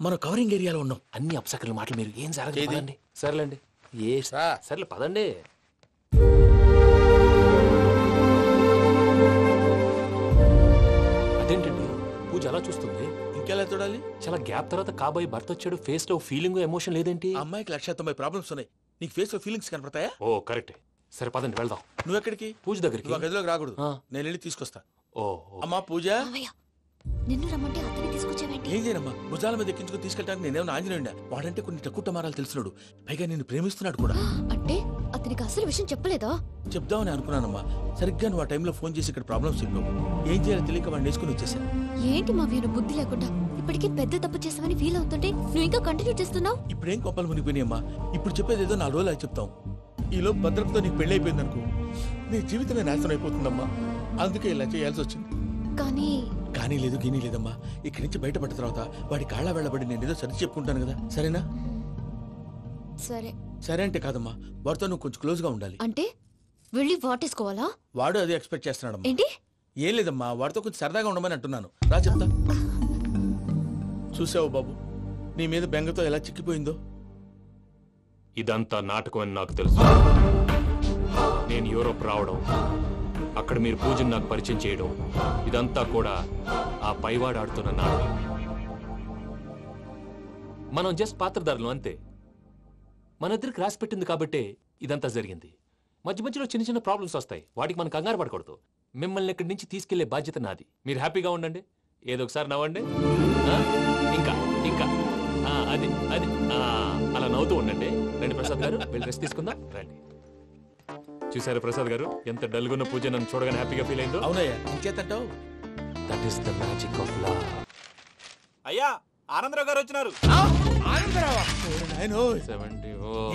మనం కవరింగ్ ఏరియాలో ఉన్నాం. అన్ని అప్సకర్ల మాటలు మీరు ఏం జరగదండి. సర్లేండి, సర్లే పదండి. అదేంటండి పూజ అలా చూస్తుంది? ఇంకెలా చూడాలి? చాలా గ్యాప్ తర్వాత కాబోయే భర్త వచ్చాడు, ఫేస్ లో ఫీలింగ్ ఎమోషన్ లేదేంటి? అమ్మాయికి 190 ప్రాబ్లమ్స్ ఉన్నాయి, నీకు ఫేస్ లో ఫీలింగ్స్ కనపడతాయా? ఓ కరెక్టే. సరే పదండి వెళ్దాం. నువ్వు ఎక్కడికి? పూజ దగ్గరికి. నువ్వు గదిలోకి రాకూడదు, నేను వెళ్ళి తీసుకొస్తా. ఓ అమ్మా పూజ, నిన్ను రమ్మంటే అతన్ని తీసుకొచ్చావేంటి? ఏం చేయనమ్మా, భుజాల మీద ఎక్కించుకుని తీసుకెళ్ళడానికి నేనేమో ఆంజనేయుడా? వాడంటే కొన్ని తక్కువ టమారాలు తెలిసినాడు, పైగా నేను ప్రేమిస్తున్నాడు కూడా. అంటే అతనికి అసలు విషయం చెప్పలేదా? చెప్దామని అనుకున్నానమ్మా, సరిగ్గా నువ్వు ఆ టైంలో ఫోన్ చేసి ఇక్కడ ప్రాబ్లమ్స్ చెప్పావు. ఏం చేయాలో తెలియక వాడిని వేసుకుని వచ్చేసాను. ఏంటి మా వీరు బుద్ధి లేకుండా ఇప్పటికీ పెద్ద తప్పు చేసావని ఫీల్ అవుతుంటే నువ్వు ఇంకా కంటిన్యూ చేస్తున్నావు? ఇప్పుడేం కోపాలు మునిగిపోయినాయమ్మా, ఇప్పుడు చెప్పేది ఏదో 4 రోజులు అది చెప్తాం. ఈలోపు భద్రతతో నీకు పెళ్లి అయిపోయింది అనుకో, నీ జీవితమే నాశనం అయిపోతుందమ్మా. అందుకే ఇలా చేయాల్సి వచ్చింది. కానీ లేదు గీనీ లేదమ్మా, ఇక్కడి నుంచి బయటపడ్డ తర్వాత వాడి కాళ్ళ వెళ్ళబడి నేను ఏదో సరి చెప్పుకుంటాను కదా, సరేనా? సరే. సరే అంటే కాదమ్మా, వాడితో నువ్వు కొంచెం క్లోజ్ గా ఉండాలి. అంటే వెళ్ళి వాటేసుకోవాలా? వాడు అదే ఎక్స్పెక్ట్ చేస్తున్నాడమ్మా. ఏంటి? ఏం లేదమ్మా, వాడితో కొంచెం సరదాగా ఉండమని అంటున్నాను. రా చెప్తా. చూసావు బాబు, నీ మీద బెంగతో ఎలా చిక్కిపోయిందో. ఇదంతా నాటకం అని నాకు తెలుసు. నేను యూరోప్ రావడం, అక్కడ మీరు పూజను నాకు పరిచయం చేయడం, ఇదంతా కూడా ఆ పైవాడు ఆడుతున్న నాటకం. మనం జస్ట్ పాత్రధారులు అంతే. మన ఇద్దరికి రాసి పెట్టింది కాబట్టే ఇదంతా జరిగింది. మధ్య మధ్యలో చిన్న చిన్న ప్రాబ్లమ్స్ వస్తాయి, వాటికి మనం కంగారు పడకూడదు. మిమ్మల్ని ఇక్కడి నుంచి తీసుకెళ్లే బాధ్యత నాది. మీరు హ్యాపీగా ఉండండి, ఏదో ఒకసారి నవ్వండి. ఇంకా ఇంకా అది అది అలా నవ్వుతూ ఉండండి. రండి ప్రసాద్ గారు, వెళ్ళి రెస్ట్ తీసుకుందాం రండి. చూసారా ప్రసాద్ గారు, ఎంత డల్గున్న పూజ నన్ను చూడగానే హ్యాపీగా ఫీల్ అయిందో? అవునయ్యా, ఇంకేతంటావు? That is the magic of love. అయ్యా ఆనందరావు గారు వచ్చినారు.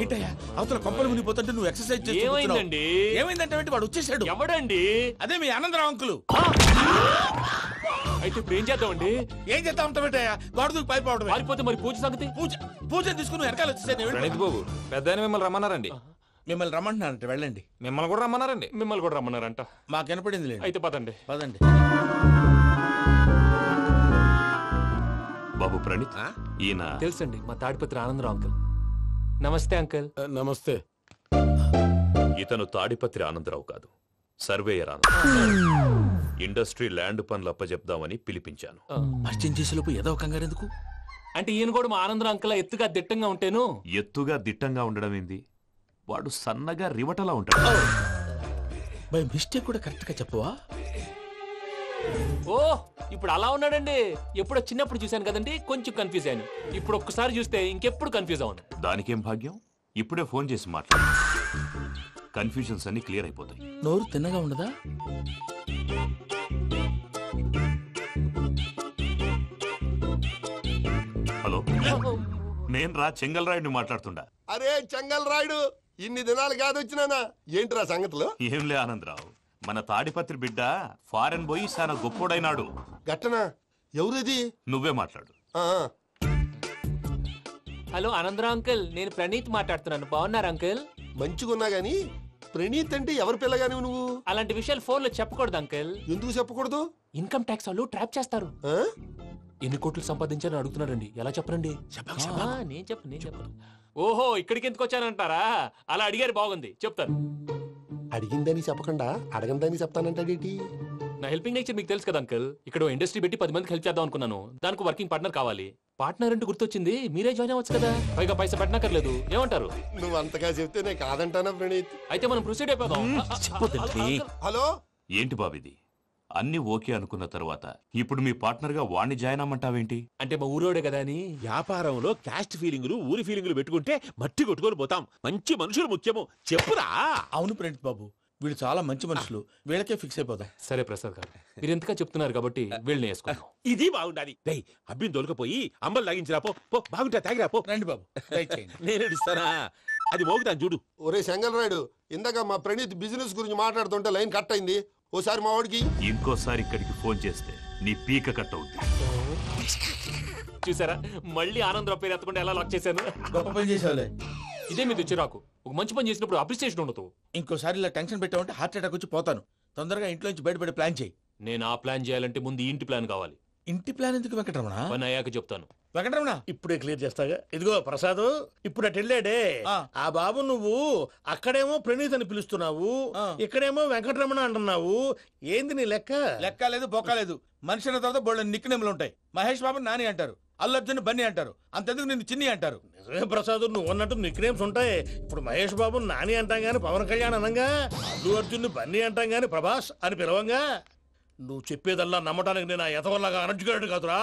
ఏంటయ్యా అవతల కొంపలు మునిగిపోతుంటే నువ్వు ఎక్సర్సైజ్ చేస్తూ ఏమైందండి? ఏమైందంటే వాడు వచ్చేసాడు. ఎవడండి? అదే మీ ఆనందరావు అంకులు. అయితే ఇప్పుడు ఏం చేద్దామండి? ఏం చేద్దాం ఉంటావేటయ్యా, గొడవకు పైపోవడం. పారిపోతే మరి పూజ సంగతి? పూజ తీసుకుని వెనకాల వచ్చేసాను. ప్రణీత్ బాబు, పెద్ద మిమ్మల్ని రమ్మన్నారండి. మిమ్మల్ని రమ్మంటున్నారంట, వెళ్ళండి. మిమ్మల్ని కూడా రమ్మన్నారండి. మిమ్మల్ని కూడా రమ్మన్నారంట. మాకు వినపడింది లేదు. అయితే పదండి. పదండి. బాబు ప్రణీత్, ఈయన తెలుసండి, మా తాడిపత్రి ఆనందరావు అంకుల్. నమస్తే అంకుల్. నమస్తే. ఇతను తాడిపత్రి ఆనందరావు కాదు, సర్వేయర్ ఆనందరావు. ఇండస్ట్రీ ల్యాండ్ పనులు అప్పచెప్దామని పిలిపించాను. పరిచయం చేసేలోపు ఏదో కంగారు ఎందుకు? అంటే ఈయన కూడా మా ఆనందరావు అంకుల్ ఎత్తుగా దిట్టంగా ఉంటేను. ఎత్తుగా దిట్టంగా ఉండడం ఏంది, వాడు సన్నగా రివటలా ఉంటాడు. బై మిస్టేక్ కూడా కరెక్ట్ గా చెప్పవా? ఓ ఇప్పుడు అలా ఉన్నాడండి. ఎప్పుడో చిన్నప్పుడు చూశాను కదండి, కొంచెం కన్ఫ్యూజ్ అయ్యాను. ఇప్పుడు ఒక్కసారి చూస్తే ఇంకెప్పుడు కన్ఫ్యూజ్ అవును. దానికేం భాగ్యం, ఇప్పుడే ఫోన్ చేసి మాట్లాడు, కన్ఫ్యూజన్స్ అన్ని క్లియర్ అయిపోతాయి. నోరు తిన్నగా ఉండదా? హలో, నేను రా చెంగల్ రాయుడిని మాట్లాడుతుండా. అరే చెంగల్ రాయుడు, ఇన్ని దినాలు కాదు వచ్చినానా? ఏంట్రా సంగతులు? ఏంలే ఆనందరావు, మన తాడిపత్రి బిడ్డ ఫారెన్ పోయి చాలా గొప్పోడైనాడు. గట్టనా? ఎవరిది? నువ్వే మాట్లాడు. హలో ఆనందరావు అంకుల్, నేను ప్రణీత్ మాట్లాడుతున్నాను. బాగున్నారు అంకుల్? మంచిగున్నా గాని ప్రణీత్ అంటే ఎవరి పిల్లగాని నువ్వు? అలాంటి విషయాలు ఫోన్ లో చెప్పకూడదు అంకుల్. ఎందుకు చెప్పకూడదు? ఇన్కమ్ ట్యాక్స్ వాళ్ళు ట్రాప్ చేస్తారు. ఎన్ని కోట్లు సంపాదించాలని అడుగుతున్నారండి, ఎలా చెప్పరండి? నేను చెప్పను. ఓహో, ఇక్కడికి ఎందుకు వచ్చానంటారా? అలా అడిగారు, బాగుంది, చెప్తాను. అడిగిందని చెప్పకుండా అడగందని చెప్తానంటాడేటి? నా హెల్పింగ్ నేచర్ మీకు తెలుసు కదా అంకుల్. ఇక్కడ ఇండస్ట్రీ పెట్టి 10 మందికి హెల్ప్ చేద్దాం అనుకున్నాను. దానికి వర్కింగ్ పార్ట్నర్ కావాలి. పార్ట్నర్ అంటే గుర్తొచ్చింది, మీరే జాయిన్ అవ్వచ్చు కదా, పైగా పైసా పెట్టనక్కర్లేదు. ఏమంటారు? నువ్వు అంతగా చెప్తేనే కాదంటానా ప్రణీత్? అయితే మనం ప్రొసీడ్ అయిపోదాం. హలో, ఏంటి బాబిది, అన్ని ఓకే అనుకున్న తర్వాత ఇప్పుడు మీ పార్ట్నర్ గా వాణ్ణి జాయిన్ అమ్మంటావేంటి? అంటే మా ఊరోడే కదా అని. వ్యాపారంలో క్యాస్ట్ ఫీలింగులు, ఊరి ఫీలింగులు పెట్టుకుంటే మట్టి కొట్టుకొని పోతాం. మంచి మనుషులు ముఖ్యము, చెప్పురా. అవును ప్రణీత్ బాబు, వీళ్ళు చాలా మంచి మనుషులు, వీళ్ళకే ఫిక్స్ అయిపోతాం. సరే ప్రసాద్ గారు, మీరు ఎంతగా చెప్తున్నారు కాబట్టి వీళ్ళని వేసుకున్నాం. ఇది బాగుండాలి. దై అబ్బిని తోలుకపోయి అంబలు తాగించిరా పో. బాగుంటా తాగిరా పో. రండి బాబు, నేను ఇస్తానా? అది మోగుతాను చూడు. ఒరే చెంగల్ రాయుడు, ఇందాక మా ప్రణీత్ బిజినెస్ గురించి మాట్లాడుతుంటే లైన్ కట్ అయింది. ఓసారి మా వాడికి ఇంకోసారి ఇక్కడికి ఫోన్ చేస్తే నీ పీక కట్ అవుతుంది. చూసారా మళ్ళీ ఆనందరావు పేరు ఎత్తకుండా ఎలా లాక్ చేశాను. గొప్ప పని చేసావులే. ఇదే మీద చిరాకు. ఒక మంచి పని చేసినప్పుడు అప్రిసియేషన్ ఉండదు. ఇంకోసారి ఇలా టెన్షన్ పెట్టామంటే హార్ట్ అటాక్ వచ్చి పోతాను. తొందరగా ఇంట్లో నుంచి బయటపడే ప్లాన్ చేయి. నేను ఆ ప్లాన్ చేయాలంటే ముందు ఇంటి ప్లాన్ కావాలి. ఇంటి ప్లాన్ ఎందుకు వెంకటరమణ? పని అయ్యాక చెప్తాను. వెంకటరమణ ఇప్పుడే క్లియర్ చేస్తాగా. ఇదిగో ప్రసాద్, ఇప్పుడు అటు వెళ్ళాడే ఆ బాబు, నువ్వు అక్కడేమో ప్రణీత్ అని పిలుస్తున్నావు, ఇక్కడేమో వెంకటరమణ అంటున్నావు. ఏంది నీ లెక్క? లెక్క లేదు బొక్క లేదు. మనిషి అన్న తర్వాత బోళ్ళ నిక్నెములు ఉంటాయి. మహేష్ బాబు నాని అంటారు, అల్లు అర్జున్ బన్నీ అంటారు, అంతెందుకు నిన్ను చిన్ని అంటారు. నిజమే ప్రసాద్, నువ్వు అన్నట్టు నిక్నేమ్స్ ఉంటాయి. ఇప్పుడు మహేష్ బాబు నాని అంటాం గాని పవన్ కళ్యాణ్ అనంగా, అల్లు అర్జున్ బన్నీ అంటాం గాని ప్రభాస్ అని పిలవంగా. నువ్వు చెప్పేదల్లా నమ్మటానికి నేను ఆ ఎతవల్లాగా అనర్జుకేటెడ్ కాదురా.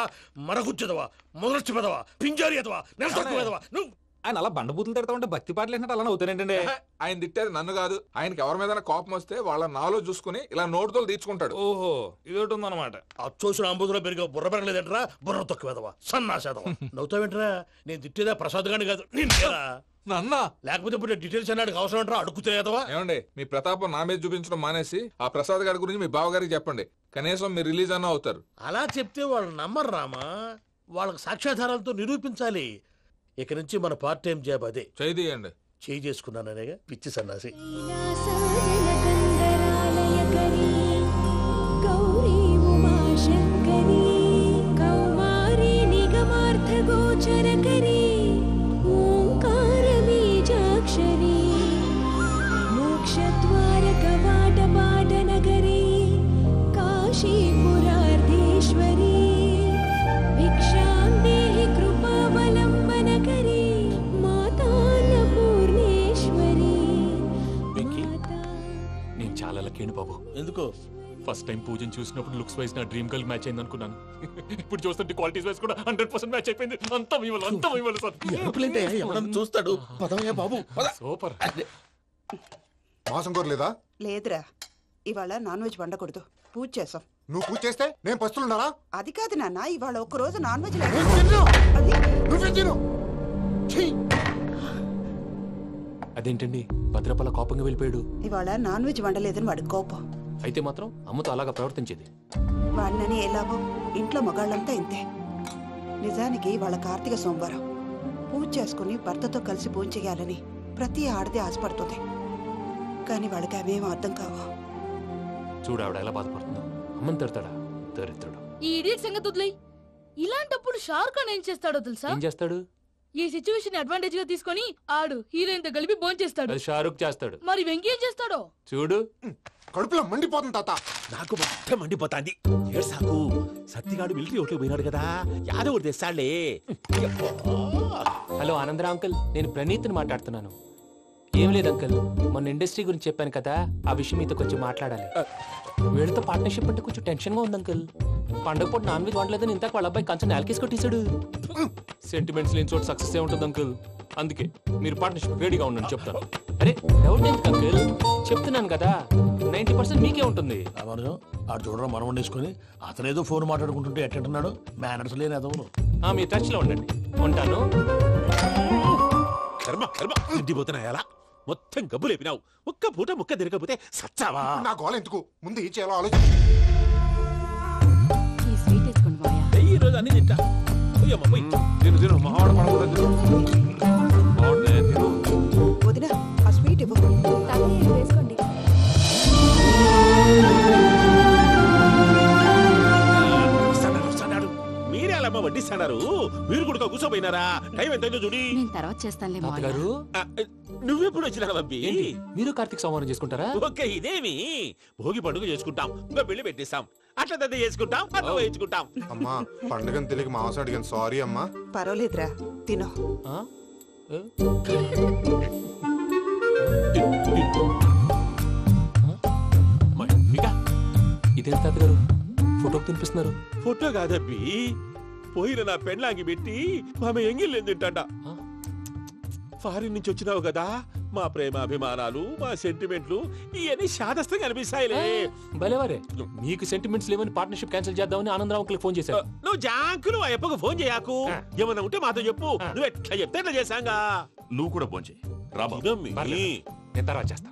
మరగుచ్చదవా, మొదలచ్చి పెదవా, పింజారి ఎదవా, నెలసొక్కుదవా నువ్వు. ఆయన అలా బండబూతులు తిడతా ఉంటే భక్తి పాటలు ఏంటంటే అలా అవుతానంటే. ఆయన తిట్టేది నన్ను కాదు, ఆయనకి ఎవరి మీద కోపం వస్తే వాళ్ళ నాలో చూసుకుని ఇలా నోటుతో తీర్చుకుంటాడు. ఓహో, ఇదొకటి ఉందన్నమాట. అచ్చోసిన అంబుధులో పెరిగే బుర్ర పెరగలేదంటరా, బుర్ర తొక్కువేదవా, సన్నాసేదవా. నవ్వుతావేంట్రా? నేను తిట్టేదా ప్రసాద్ గాని కాదు, నిన్నేరా. నన్నా? లేకపోతే ఇప్పుడు డీటెయిల్స్ అన్నాడు అవసరం అంటారా? అడుగుతాయేదవా. ఏమండి, మీ ప్రతాపం నా మీద చూపించడం మానేసి ఆ ప్రసాద్ గారి గురించి మీ బావగారికి చెప్పండి. కనీసం మీరు రిలీజ్ అన్న అవుతారు. అలా చెప్తే వాళ్ళు నమ్మరు రామా. వాళ్ళకి సాక్ష్యాధారాలతో నిరూపించాలి. ఇక నుంచి మన పార్ట్ టైం జాబ్ అదే. చేయండి. చేయి చేసుకున్నాననేగా పిచ్చి సన్నాసి. గౌరీ ఉమాశంకరీ కౌమారీ నిగమార్థగోచరకరీ ఓంకార బీజాక్షరీ మోక్షద్వార కవాట పాటనగరీ కాశీపురార్ధేశ్వరీ భిక్షాం దేహి కృపావలంబనకరీ మాతాన్నపూర్ణేశ్వరీ. నేను చాలా లక్కీ బాబు. ఎందుకో? ఫస్ట్ టైం పూజను చూసినప్పుడు లుక్స్ వైజ్ నా డ్రీమ్ గర్ల్ మ్యాచ్ అయింది అనుకున్నాను. ఇప్పుడు చూస్తుంటే క్వాలిటీస్ వైజ్ కూడా 100% మ్యాచ్ అయిపోయింది. అంతా మీ వల్ల, అంతా మీ వల్ల సార్. ఎవడన్నా చూస్తాడు. పదవయ్యా బాబు, సూపర్. మాసం కోరలేదా? లేదురా, ఇవాళ నాన్ వెజ్ వండకూడదు, పూజ చేసాం. నువ్వు పూజ చేస్తే నేను పస్తులున్నారా? అది కాదు నాన్న, ఇవాళ ఒక్క రోజు నాన్ వెజ్ అదేంటండి భద్రపల కోపంగా వెళ్ళిపోయాడు? ఇవాళ నాన్ వెజ్ వండలేదని వాడి కోపం. అయితే మాత్రం అమ్మతో అలాగా ప్రవర్తించేది. వాడినని ఎలాగో ఇంట్లో మగాళ్ళంతా ఇంతే. నిజానికి వాళ్ళ కార్తీక సోమవారం పూజ చేసుకుని భర్తతో కలిసి పూజ చేయాలని ప్రతి ఆడది ఆశపడుతుంది. కానీ వాళ్ళకి అవేం అర్థం కావు. చూడు ఆవిడ ఎలా బాధపడుతుందో. అమ్మని తిడతాడా దరిద్రుడు. ఈ ఇడియట్ సంగతి వదిలేయ్. ఇలాంటప్పుడు షారుఖ్ ఖాన్ ఏం చేస్తాడో తెలుసా? ఏం చేస్తాడు? ఈ సిచ్యువేషన్ అడ్వాంటేజ్ గా తీసుకొని ఆడు హీరోయిన్ తో కలిపి బోన్ చేస్తాడు. అది షారుఖ్ చేస్తాడు. మరి వెంకీ ఏం చేస్తాడో చూడు. కడుపులో మండిపోతుంది తాత. నాకు మొత్తం మండిపోతాంది. ఏడ్సాకు, సత్తిగాడు మిలిటరీ ఓట్లకు పోయినాడు కదా, యాదవ్ తెస్తాడులే. హలో ఆనందరా అంకుల్, నేను ప్రణీత్ని మాట్లాడుతున్నాను. ఏం లేదు అంకుల్, మొన్న ఇండస్ట్రీ గురించి చెప్పాను కదా, ఆ విషయం మీతో కొంచెం మాట్లాడాలి. వీళ్ళతో పార్ట్నర్షిప్ అంటే కొంచెం టెన్షన్ గా ఉంది అంకుల్. పండగ పూట నాన్ వెజ్ వండలేదని ఇంతకు వాళ్ళ అబ్బాయి కంచెం నేలకేసి కొట్టేశాడు. సెంటిమెంట్స్ లేని చోట సక్సెస్ ఏ ఉంటుంది అంకుల్. అందుకే మీరు పార్ట్నర్షిప్ రెడీగా ఉండండి చెప్తాను. అరే డౌట్ ఎందుకు అంకుల్, చెప్తున్నాను కదా 90% మీకే ఉంటుంది. ఆడు చూడడం మనం వండేసుకుని అతనేదో ఫోన్ మాట్లాడుకుంటుంటే ఎట్టంటున్నాడు. మేనర్స్ లేని అదవును. మీ టచ్ లో ఉండండి, ఉంటాను. కర్మ కర్మ, ఇంటిపోతున్నా ఎలా మొత్తం గబ్బు లేపినావు. ఒక్క పూట ముక్క తిరగకపోతే సచ్చావా? నా గోల ఎందుకు, ముందు ఏం చేయాలో ఆలోచన. ఈ రోజు అన్ని తింటా. తిను తిను, మావాడు మనకు వదిన ఆ స్వీట్ ఇవ్వు. వేసుకోండి. మీరే అలా వడ్డిస్తాడారు. మీరు కూడా కూర్చోపోయినారా? టైం ఎంతైందో చూడి. నేను తర్వాత చేస్తానులే గారు. నువ్వెప్పుడు వచ్చినా బంబి? మీరు కార్తీక సంహారం చేసుకుంటారా? ఓకే, ఇదేమి భోగి పండుగ చేసుకుంటాం, ఇంకా పెళ్లి పెట్టిస్తాం, అట్లా దద్ద చేసుకుంటాం, అట్లా వేయించుకుంటాం. అమ్మా పండుగని తెలియక మాంసం అడిగాను, సారీ అమ్మా. పర్వాలేదురా, తినో. ఇదేం తాత గారు ఫోటోకి తినిపిస్తున్నారు? ఫోటో కాదబ్బి, పోయిన నా పెళ్ళాంగి పెట్టి ఆమె ఎంగిల్ తింటాడ. ఫారిన్ నుంచి వచ్చినావు కదా, మా ప్రేమ అభిమానాలు, మా సెంటిమెంట్లు ఇవన్నీ శాదస్తంగా అనిపిస్తాయిలే. భలేవారే, మీకు సెంటిమెంట్స్ లేవని పార్ట్నర్షిప్ క్యాన్సిల్ చేద్దామని ఆనందరావు అంకుల్ ఫోన్ చేశారు. నువ్వు జాంకులు ఆ ఎప్పకు ఫోన్ చేయకు. ఏమన్నా ఉంటే మాతో చెప్పు. నువ్వు ఎట్లా చెప్తే ఎట్లా చేశాంగా. నువ్వు కూడా ఫోన్ చేయి. నేను తర్వాత చేస్తా.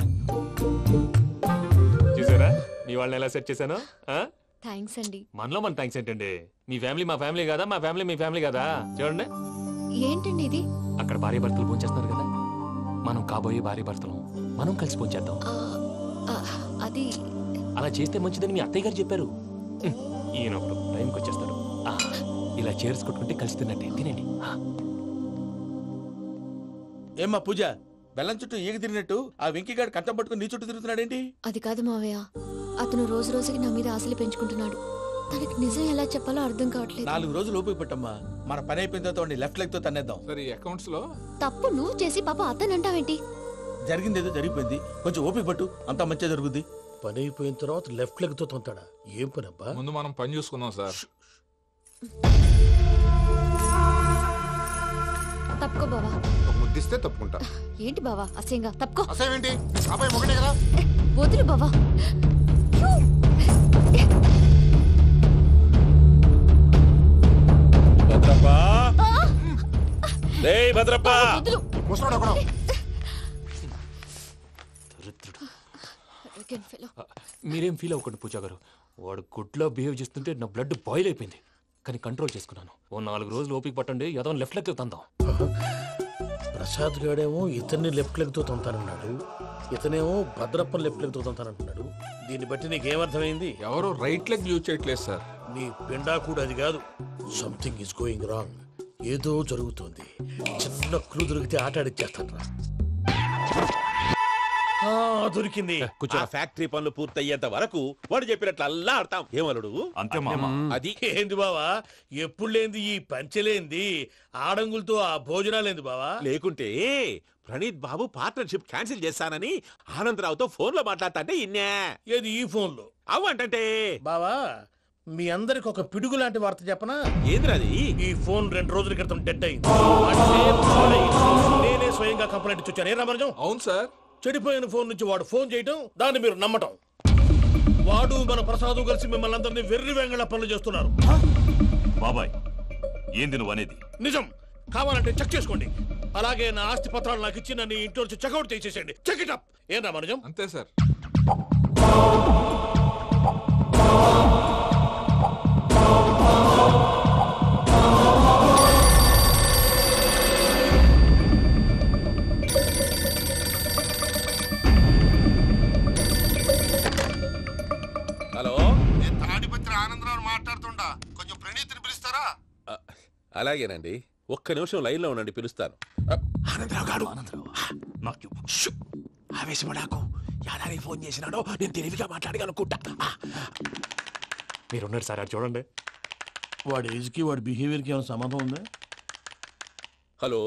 చూసారా మీ వాళ్ళని ఎలా సెట్ చేశాను? థ్యాంక్స్ అండి. మనలో మన థ్యాంక్స్ ఏంటండి? మీ ఫ్యామిలీ మా ఫ్యామిలీ కదా, మా ఫ్యామిలీ మీ ఫ్యామిలీ కదా. చూడండి ఏంటండి ఇది? అక్కడ భార్య భర్తలు భోంచేస్తున్నారు కదా, మనం కాబోయే భార్య భర్తలు మనం కలిసి భోంచేద్దాం. అది అలా చేస్తే మంచిదని మీ అత్తయ్య గారు చెప్పారు. ఈయన ఒకడు టైంకి వచ్చేస్తాడు. ఇలా చేర్స్ కొట్టుకుంటే కలిసి తిన్నట్టే. తినండి. ఏమ్మా పూజ, బెల్లం చుట్టూ ఈగ తిరిగినట్టు ఆ వెంకీగాడు కంచం పట్టుకుని నీ చుట్టూ తిరుగుతున్నాడేంటి? అది కాదు మావయ్య, అతను రోజు రోజుకి నా మీద ఆశలు పెంచుకుంటున్నాడు. తనకి నిజం ఎలా చెప్పాలో అర్థం కావట్లేదు. 4 రోజులు ఓపిక పట్టమ్మా, మన పని అయిపోయిన తర్వాత లెఫ్ట్ లెగ్ తో తన్నేద్దాం. సరే అకౌంట్స్ లో తప్పు నువ్వు చేసి పాప అతను అంటావేంటి? జరిగిందేదో జరిగిపోయింది, కొంచెం ఓపిక పట్టు, అంతా మంచిగా జరుగుద్ది. పని అయిపోయిన తర్వాత లెఫ్ట్ లెగ్ తో తొంతాడా? ఏం పని అబ్బా? ముందు మనం పని చూసుకుందాం సార్. తప్పుకో బావా. ముద్దిస్తే తప్పుకుంటా. ఏంటి బావా అసహ్యంగా? తప్పుకో. అసహ్యం ఏంటి? అబ్బాయి మొగటే కదా. వదులు బావా. భద్రప్పా, రేయ్ భద్రప్పా. ముసలోడు ఒకడు. మీరేం ఫీల్ అవ్వకండి పూజా గారు. వాడు గుడ్లో బిహేవ్ చేస్తుంటే నా బ్లడ్ బాయిల్ అయిపోయింది, కానీ కంట్రోల్ చేసుకున్నాను. ఓ 4 రోజులు ఓపిక పట్టండి, ఏదో లెఫ్ట్ లెగ్ తందాం. ప్రసాద్ గాడేమో ఇతన్ని లెఫ్ట్ లెగ్ తో తొంతానన్నాడు, ఇతనేమో భద్రప్ప లెఫ్ట్ లెగ్ తో తొంతానంటున్నాడు. దీన్ని బట్టి నీకేమర్థమైంది? ఎవరు రైట్ లెగ్ యూజ్ చేయట్లేదు సార్. నీ పిండా కూడా అది కాదు. Something is going wrong. ఏదో జరుగుతుంది. చిన్న క్లూ దొరికితే ఆట ఆడిచ్చేస్తాను రా. దొరికింది. ఆ ఫ్యాక్టరీ పనులు పూర్తయ్యేంత వరకు వాడు చెప్పినట్లు అల్లా ఆడతాం. ఏమలుడు? అంతే మామ. అది ఏంది బావా, ఎప్పుడు లేంది ఈ పంచలేంది, ఆడంగులతో ఆ భోజనాలేంది బావా? లేకుంటే ప్రణీత్ బాబు పార్ట్నర్షిప్ క్యాన్సిల్ చేస్తానని ఆనందరావుతో ఫోన్ లో మాట్లాడతాంటే ఇన్నే. ఏది ఈ ఫోన్ లో? అవ్వంటే బావా, మీ అందరికి ఒక పిడుగు లాంటి వార్త చెప్పనా? ఏంద్రది? ఈ ఫోన్ 2 రోజుల క్రితం డెడ్ అయింది. అంటే పాడైంది. నేనే స్వయంగా కంప్లైంట్ ఇచ్చి వచ్చాను. ఏ రామరాజం? అవును సార్. చెడిపోయిన ఫోన్ నుంచి వాడు ఫోన్ చేయటం, దాన్ని మీరు నమ్మటం. వాడు మన ప్రసాదు కలిసి మిమ్మల్ని అందరినీ వెర్రి వెంగళ పనులు చేస్తున్నారు. బాబాయ్, ఏంది నువ్వు అనేది? నిజం. కావాలంటే చెక్ చేసుకోండి. అలాగే నా ఆస్తి పత్రాలు నాకు ఇచ్చి నన్ను ఇంట్లో నుంచి చెక్అౌట్ చేసేసండి. Check it up. ఏం రామరాజం? అంతే సార్. హలో, నేను తాడిపత్రి ఆనందరావు మాట్లాడుతుండా, కొంచెం ప్రణీతిని పిలుస్తారా? అలాగేనండి, ఒక్క నిమిషం లైన్ లో ఉండండి, పిలుస్తాను. ఆనందరావు గాడు ఆవేశపడాకు. యాదానికి ఫోన్ చేసినాడో నేను తెలివిగా మాట్లాడగలనుకుంటా. మీరున్నారు సార్, చూడండి. వాడి ఏజ్ కి వాడి బిహేవియర్ కి ఏమైనా సంబంధం ఉందా? హలో,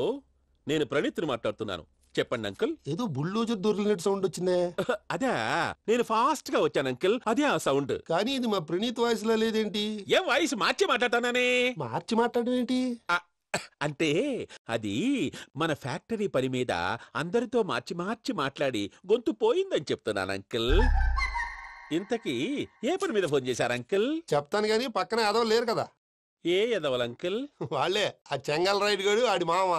నేను ప్రణీత్ని మాట్లాడుతున్నాను. చెప్పండి అంకుల్. ఏదో బుల్డోజర్ దొరికినట్టు సౌండ్ వచ్చిందే. అదే, నేను ఫాస్ట్ గా వచ్చాను అంకుల్, అదే ఆ సౌండ్. కానీ ఇది మా ప్రణీత్ వాయిస్ లో లేదేంటి? ఏం వాయిస్ మార్చి మాట్లాడతానని? మార్చి మాట్లాడడం ఏంటి? అంటే అది మన ఫ్యాక్టరీ పని మీద అందరితో మార్చి మార్చి మాట్లాడి గొంతు పోయిందని చెప్తున్నాను అంకుల్. ఇంతకీ ఏ పని మీద ఫోన్ చేశారు అంకుల్? చెప్తాను గానీ పక్కన ఎదవ లేరు కదా. ఏ ఎదవలు అంకుల్? వాళ్ళే ఆ చెంగల్ రైడ్ గడు ఆడి మామ.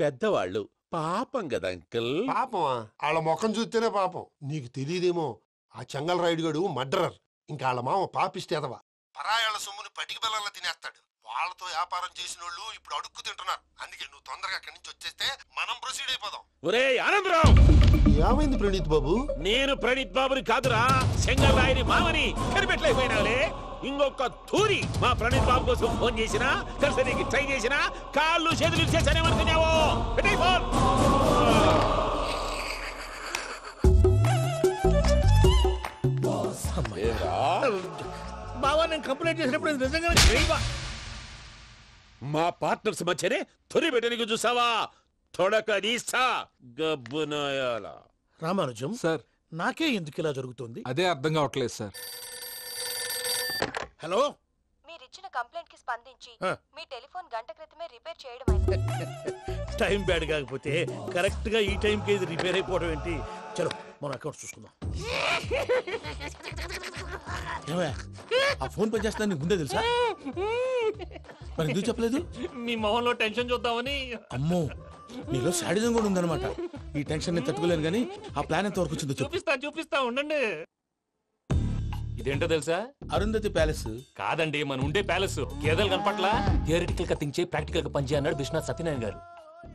పెద్దవాళ్ళు, పాపం కదా అంకుల్. పాపమా? వాళ్ళ ముఖం చూస్తేనే పాపం. నీకు తెలియదేమో, ఆ చెంగల్ రైడ్ గడు మర్డరర్. ఇంకా వాళ్ళ మామ పాపిస్తే ఎదవ. పరాయాళ్ళ సొమ్ముని పటికి బెల్లంలో తినేస్తాడు. వాళ్ళతో వ్యాపారం చేసిన వాళ్ళు ఇప్పుడు అడుక్కు తింటున్నారు. అందుకే నువ్వు తొందరగా అక్కడి నుంచి వచ్చేస్తే మనం ప్రొసీడ్ అయిపోదాం. ఒరే ఆనందరావు! ఏమైంది ప్రణీత్ బాబు? నేను ప్రణీత్ బాబుని కాదురా, చెంగల్ రాయని మామని. కనిపెట్టలేకపోయినావులే. ఇంకొక తూరి మా ప్రణీత్ బాబు కోసం ఫోన్ చేసినా, కలిసి నీకు ట్రై చేసినా కాళ్ళు చేతులు చేశానేమనుకున్నావు. పెట్టే ఫోన్. బావా, నేను కంప్లైంట్ చేసినప్పుడు ఇది నిజంగా మా పార్ట్నర్స్ మధ్యనే తొలి పెట్టడానికి చూసావా? తొడక నీస్తా గబ్బునాయాల. రామానుజం సార్, నాకే ఎందుకు ఇలా జరుగుతుంది? అదే అర్థం కావట్లేదు సార్. హలో, మీరిచ్చిన కంప్లైంట్ కి స్పందించి ఆ. మీ టెలిఫోన్ గంట క్రితమే రిపేర్ చేయడం అయింది. టైం బ్యాడ్ కాకపోతే కరెక్ట్ గా ఈ టైం కి ఇది రిపేర్ అయిపోవడం ఏంటి? చలో మన అకౌంట్ చూసుకుందాం. ఏమయ్య, ఆ ఫోన్ పని చేస్తున్నా నీకు ముందే తెలుసా? మరి ఎందుకు చెప్పలేదు? మీ మొహంలో టెన్షన్ చూద్దామని. అమ్మో, నీలో శాడిజం కూడా ఉందన్నమాట. ఈ టెన్షన్ నేను తట్టుకోలేను, కానీ ఆ ప్లాన్ ఎంత వరకు వచ్చిందో చెప్పు. చూపిస్తా ఉండండి. ఇదేంటో తెలుసా? అరుంధతి ప్యాలెస్ కాదండి, మన ఉండే ప్యాలెస్. గేదెలు కనపట్లా? థియరిటికల్ గా థింక్ చేయి, ప్రాక్టికల్ గా పనిచేయ అన్నాడు విశ్వనాథ్ సత్యనారాయణ గారు.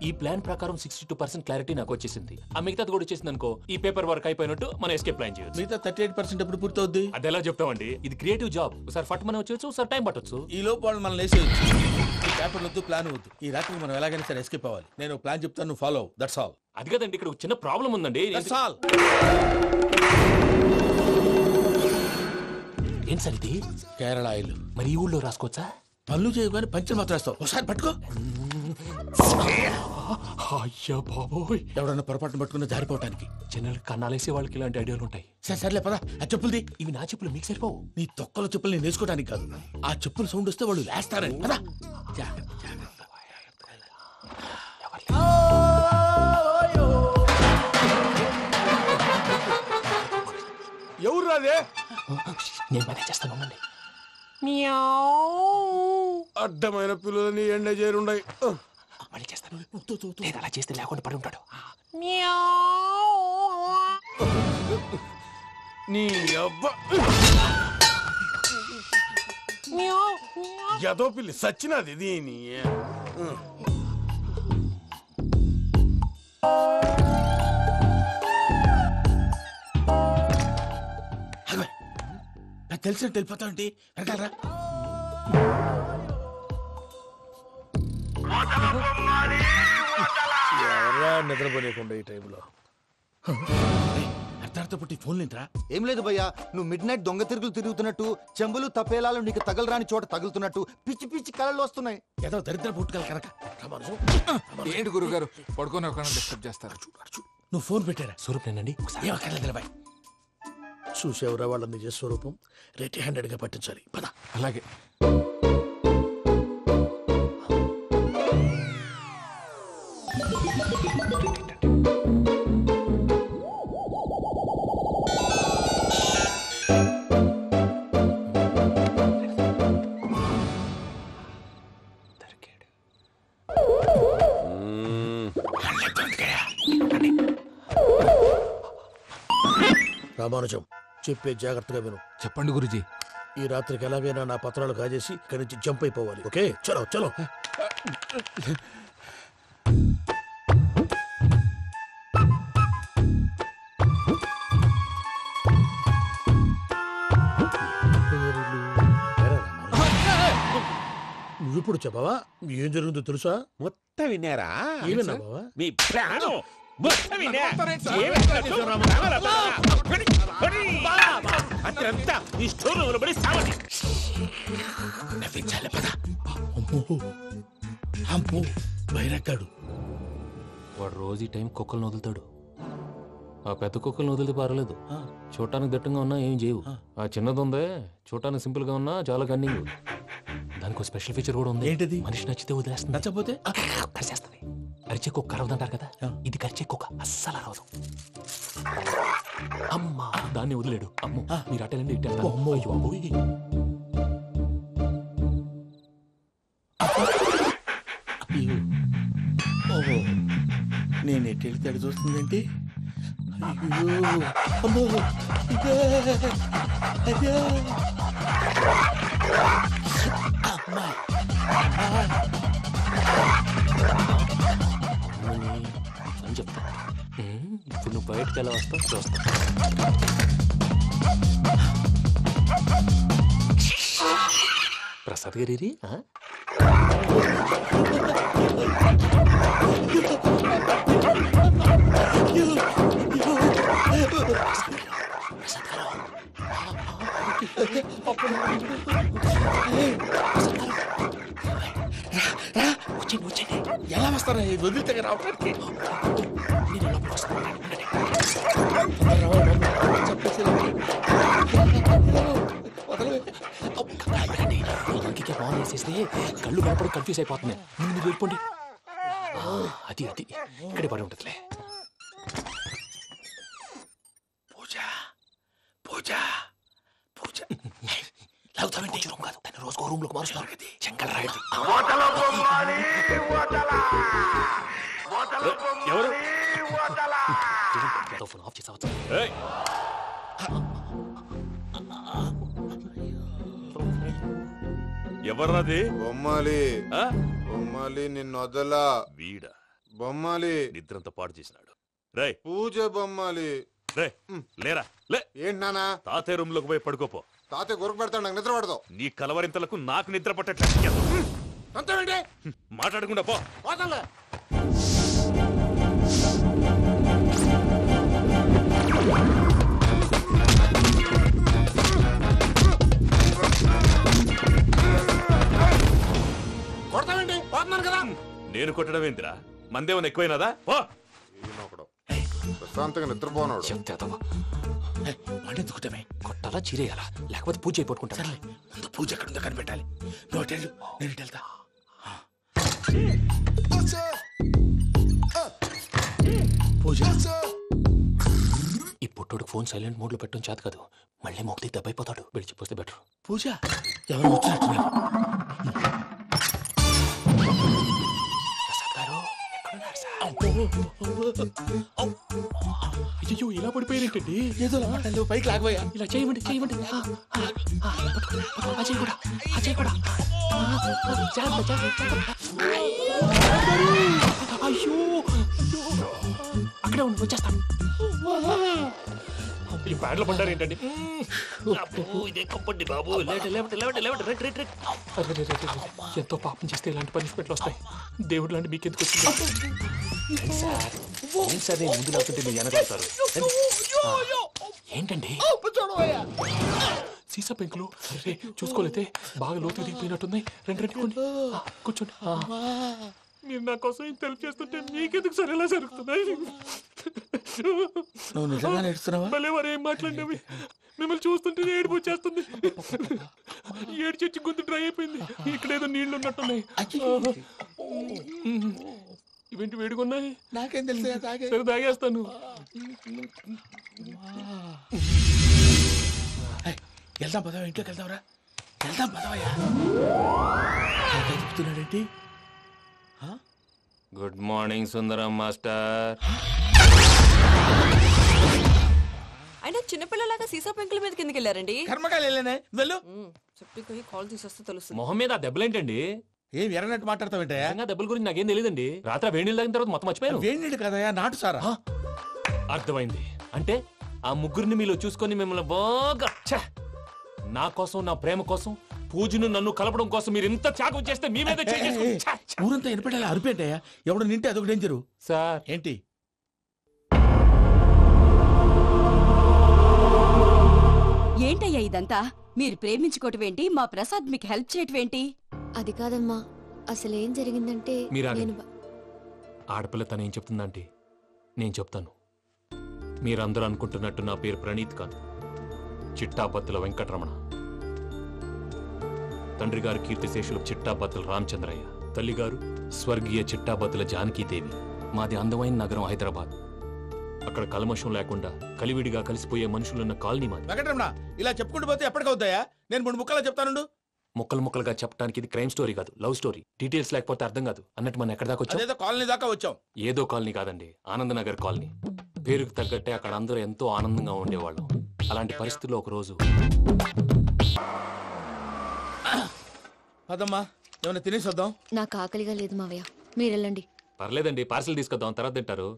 ఈ ప్లాన్ ప్రకారం 62% క్లారిటీ నాకు వచ్చేసింది. ఆ మిగతాది కూడా వచ్చేసింది అనుకో, ఈ పేపర్ వర్క్ అయిపోయినట్టు మనం ఎస్కేప్ ప్లాన్ చేయొచ్చు. మిగతా 38% ఎప్పుడు పూర్తవుద్ది? అది ఎలా చెప్తామండి? ఇది క్రియేటివ్ జాబ్. ఒకసారి ఫట్ మనం వచ్చేచ్చు, ఒకసారి టైం పట్టొచ్చు. ఈ లోపు వాళ్ళు మనం లేసేయచ్చు. ఈ పేపర్ వద్దు, ప్లాన్ వద్దు. ఈ రాత్రి మనం ఎలాగైనా సరే ఎస్కేప్ అవ్వాలి. నేను ప్లాన్ చెప్తాను, నువ్వు ఫాలో. That's all. అది కదండి, ఇక్కడ ఒక చిన్న ప్రాబ్లం ఉందండి. That's all. ఏం సార్ ఇది? కేరళ ఆయిల్. మరి ఈ ఊళ్ళో రాసుకోవచ్చా? పనులు చేయగానే పంచర్ మాత్రం వేస్తావు. ఒకసారి పట్టుకో. అయ్యా బాబోయ్, ఎవడన్నా పొరపాటున పట్టుకున్న జారిపోవటానికి. జనరల్ కన్నాలేసే వాళ్ళకి ఇలాంటి ఐడియాలు ఉంటాయి. సర్లే పదా. ఆ చెప్పులది. ఇవి నా చెప్పులు, మీకు సరిపోవు. నీ తొక్కల చెప్పులు నేను వేసుకోవడానికి కాదు, ఆ చెప్పులు సౌండ్ వస్తే వాళ్ళు వేస్తారని. పదా. ఎవరు రాదే? నేను పని చేస్తాను. అడ్డమైన పిల్లలని ఎండ చేరుండయి. మళ్ళీ చేస్తాను. లేదు, అలా చేస్తే లేకుండా పడి ఉంటాడు. నీ అబ్బా ఎదో పిల్లి సచ్చినది దీని. తెలిసినట్టు వెళ్ళిపోతావంటే వెనకాలరా. ఎవరా నిద్రపోలేకుండా ఈ టైంలో? అర్ధార్థ పుట్టి ఫోన్ లేంట్రా? ఏం లేదు భయ్యా, నువ్వు మిడ్ నైట్ దొంగ తిరుగులు తిరుగుతున్నట్టు, చెంబులు తపేలాలు నీకు తగలరాని చోట తగులుతున్నట్టు పిచ్చి పిచ్చి కళలు వస్తున్నాయి. ఏదో దరిద్ర పుట్టుకల కనుక. ఏంటి గురుగారు పడుకొని ఒక డిస్టర్బ్ చేస్తారు? నువ్వు ఫోన్ పెట్టారా? స్వరూప్ నేనండి. నిలబాయ్. చూసేవరా వాళ్ళ నిజ స్వరూపం. రెట్టి హ్యాండెడ్ గా పట్టించాలి. పద. అలాగే. రామానుజం, చెప్పే జాగ్రత్తగా విను. చెప్పండి గురుజీ. ఈ రాత్రికి ఎలాగైనా నా పత్రాలు కాజేసి ఇక్కడి నుంచి జంప్ అయిపోవాలి. ఓకే, చలో చలో. నువ్వు ఇప్పుడు చెప్పవా? ఏం జరుగుతుందో తెలుసా? మొత్తం విన్నారా? ఏమన్నా బావా? మీ ప్రాణం అత్రంతా ఈ స్టోర్ రూమ్ లో పడి సావండి. నవ్వించాలి. పద. అమ్మో అమ్మో, బైరక్కాడు. వాడు రోజు ఈ టైం కుక్కలను వదులుతాడు. ఆ పెద్ద కుక్కలను వదిలితే పర్లేదు, చూడటానికి దట్టంగా ఉన్నా ఏం చేయవు. ఆ చిన్నది ఉందే, చూడటానికి సింపుల్ గా ఉన్నా చాలా కన్నింగ్. దానికి ఒక స్పెషల్ ఫీచర్ కూడా ఉంది. ఏంటిది? మనిషి నచ్చితే వదిలేస్తుంది, నచ్చపోతే కరిచేస్తుంది. అరిచే కుక్క అరవదంటారు కదా, ఇది కరిచే కుక్క అస్సలు అరవదు. అమ్మా, దాన్ని వదిలేడు. అమ్మో, మీరు అటెండి ఇట్టే. ఓహో, నేను ఎట్టి వెళ్తాడు చూస్తుందంటే. అయ్యో అమ్మో, ఇదే అదే అమ్మా. అని చెప్తా. ఇప్పుడు నువ్వు బయటకు ఎలా వస్తావు చూస్తా. ప్రసాద్ గారి ఎలా వస్తారా? వదిలితే రావడానికి ఫోన్ చేసేస్తే కళ్ళు కనపడి కన్ఫ్యూజ్ అయిపోతున్నాయి. మీరు వెళ్ళిపోండి. అది అది ఇక్కడే పడి ఉంటుందిలే. పూజ పూజ పూజ లాగుతామంటే రూమ్ కాదు, తన రోజుకో రూమ్ లోకి మారుస్తున్నారు కదా. శంకర్ రాయుడు ఎవరు? ఫోన్ ఆఫ్ చేసావచ్చు. ఎవర్రాది? బొమ్మాలి బొమ్మాలి నిన్ను వదలా. వీడా బొమ్మాలి నిద్రంతా పాడు చేసినాడు. రే పూజ బొమ్మాలి. రే లేరా లే. ఏంటి నానా? తాతయ్య రూమ్ లోకి పోయి పడుకోపో. తాతయ్య గురకు పెడతాడు, నాకు నిద్ర పడదు. నీ కలవరింతలకు నాకు నిద్ర పట్టేట్టు మాట్లాడకుండా పో. కొడతావేంటి? పోతున్నాను కదా. నేను కొట్టడం ఏంటిరా? మందేమన్నా ఎక్కువైనదా? పో. ప్రశాంతంగా నిద్రపోనాడు. వాడెందుకుంటామే కొట్టాలా చీరేయాలా లేకపోతే పూజ అయిపోట్టుకుంటా. ముందు పూజ ఎక్కడ ఉందో కనిపెట్టాలి. నువ్వు వెళ్ళు, నేను ఇటు వెళ్తా. పూజ ఈ పుట్టుడికి ఫోన్ సైలెంట్ మోడ్ లో పెట్టడం చేత కాదు. మళ్ళీ మొక్కి దెబ్బైపోతాడు. విడిచిపోతే బెటర్. పూజ ఎవరు వచ్చినట్టున్నారు? అయ్యో ఇలా పడిపోయారేంటండి? ఏదో పైకి లాగబోయా. ఇలా చేయమండి చేయమండి. అజయ్ కూడా అజయ్ కూడా అయ్యో అక్కడే ఉండి వచ్చేస్తాను. ఈ ప్యాడ్లో పడ్డారు ఏంటండి? ఎంతో పాపం చేస్తే ఇలాంటి పనిష్మెంట్లు వస్తాయి. దేవుడు లాంటి మీకెందుకు వచ్చింది? సార్ నేను ముందు లేకుంటే మీరు వెనకాడతారు. ఏంటండి సీసా పెంకులు చూసుకోలేతే బాగా లోతు దిగిపోయినట్టున్నాయి. రెండు రెండు కూర్చోండి. మీరు నా కోసం ఇంత హెల్ప్ చేస్తుంటే మీకెందుకు సరే ఎలా జరుగుతున్నాయి? నువ్వు నిజంగా నేర్చుతున్నావా? భలే వారు ఏం మాట్లాడినవి. మిమ్మల్ని చూస్తుంటే ఏడుపు వచ్చేస్తుంది. ఏడు చెచ్చి గొంతు డ్రై అయిపోయింది. ఇక్కడ ఏదో నీళ్లు ఉన్నట్టున్నాయి. ఇవేంటి వేడుకున్నాయి? నాకేం తెలుసు. సరే తాగేస్తాను. వెళ్దాం పదవా, ఇంట్లోకి వెళ్దాంరా. వెళ్దాం పదవయ్యా. చెప్తున్నాడేంటి? Good morning Sundaram master. అయినా చిన్నపిల్లలాగా సీసా పెంకుల మీద కిందకి వెళ్ళారండి. కర్మకాయలు వెళ్ళానే. వెళ్ళు. చెప్పి కాల్ తీసేస్తే తెలుస్తుంది. మొహం మీద దెబ్బలేంటండి? ఏం ఎర్రనట్టు మాట్లాడతావేంటయ్యా? దెబ్బల గురించి నాకేం తెలియదండి. రాత్రి వేడి నీళ్ళు తాగిన తర్వాత మొత్తం మర్చిపోయాను. వేడి నీళ్ళు కదయ్యా, నాటు సారా. అర్థమైంది. అంటే ఆ ముగ్గురిని మీలో చూసుకొని మిమ్మల్ని బాగా నా కోసం నా ప్రేమ కోసం పూజను నన్ను కలపడం కోసం మీరు ఇంత త్యాగం చేస్తే మీ మీద ఊరంతా ఎనపెట్టాలి. అరిపేంటయ్యా, ఎవడు నింటే అదొక డేంజరు. సార్ ఏంటి? ఏంటయ్యా ఇదంతా? మీరు ప్రేమించుకోవటం ఏంటి? మా ప్రసాద్ మీకు హెల్ప్ చేయటం ఏంటి? అది కాదమ్మా, అసలు ఏం జరిగిందంటే ఆడపిల్ల తను ఏం చెప్తుందంటే నేను చెప్తాను. మీరందరూ అనుకుంటున్నట్టు నా పేరు ప్రణీత్ కాదు, చిట్టాబత్తుల వెంకటరమణ. తండ్రి గారు కీర్తిశేషులు చిట్టాబత్తుల రామచంద్రయ్య, తల్లిగారు స్వర్గీయ చిట్టాబత్తుల జానకీదేవి. మాది అందమైన నగరం హైదరాబాద్. అక్కడ కల్మషం లేకుండా కలివిడిగా కలిసిపోయే మనుషులున్న కాలనీ మాది. వెంకటరమణ, ఇలా చెప్పుకుంటూ పోతే ఎప్పటికవుతాయా? నేను 3 ముక్కలా చెప్తానుండు. ముక్కలు ముక్కలుగా చెప్పడానికి ఇది క్రైమ్ స్టోరీ కాదు, లవ్ స్టోరీ. డీటెయిల్స్ లేకపోతే అర్థం కాదు. అన్నట్టు మనం ఎక్కడ దాకా వచ్చాం? ఏదో కాలనీ దాకా వచ్చాం. ఏదో కాలనీ కాదండి, ఆనందనగర్ కాలనీ. పేరుకు తగ్గట్టే అక్కడ అందరూ ఎంతో ఆనందంగా ఉండేవాళ్ళం. అలాంటి పరిస్థితుల్లో ఒక రోజు అదమ్మా, ఏమైనా తినేసి వద్దాం. నాకు ఆకలిగా లేదు మావయ్య, మీరు వెళ్ళండి. పర్లేదండి, పార్సిల్ తీసుకొద్దాం, తర్వాత తింటారు.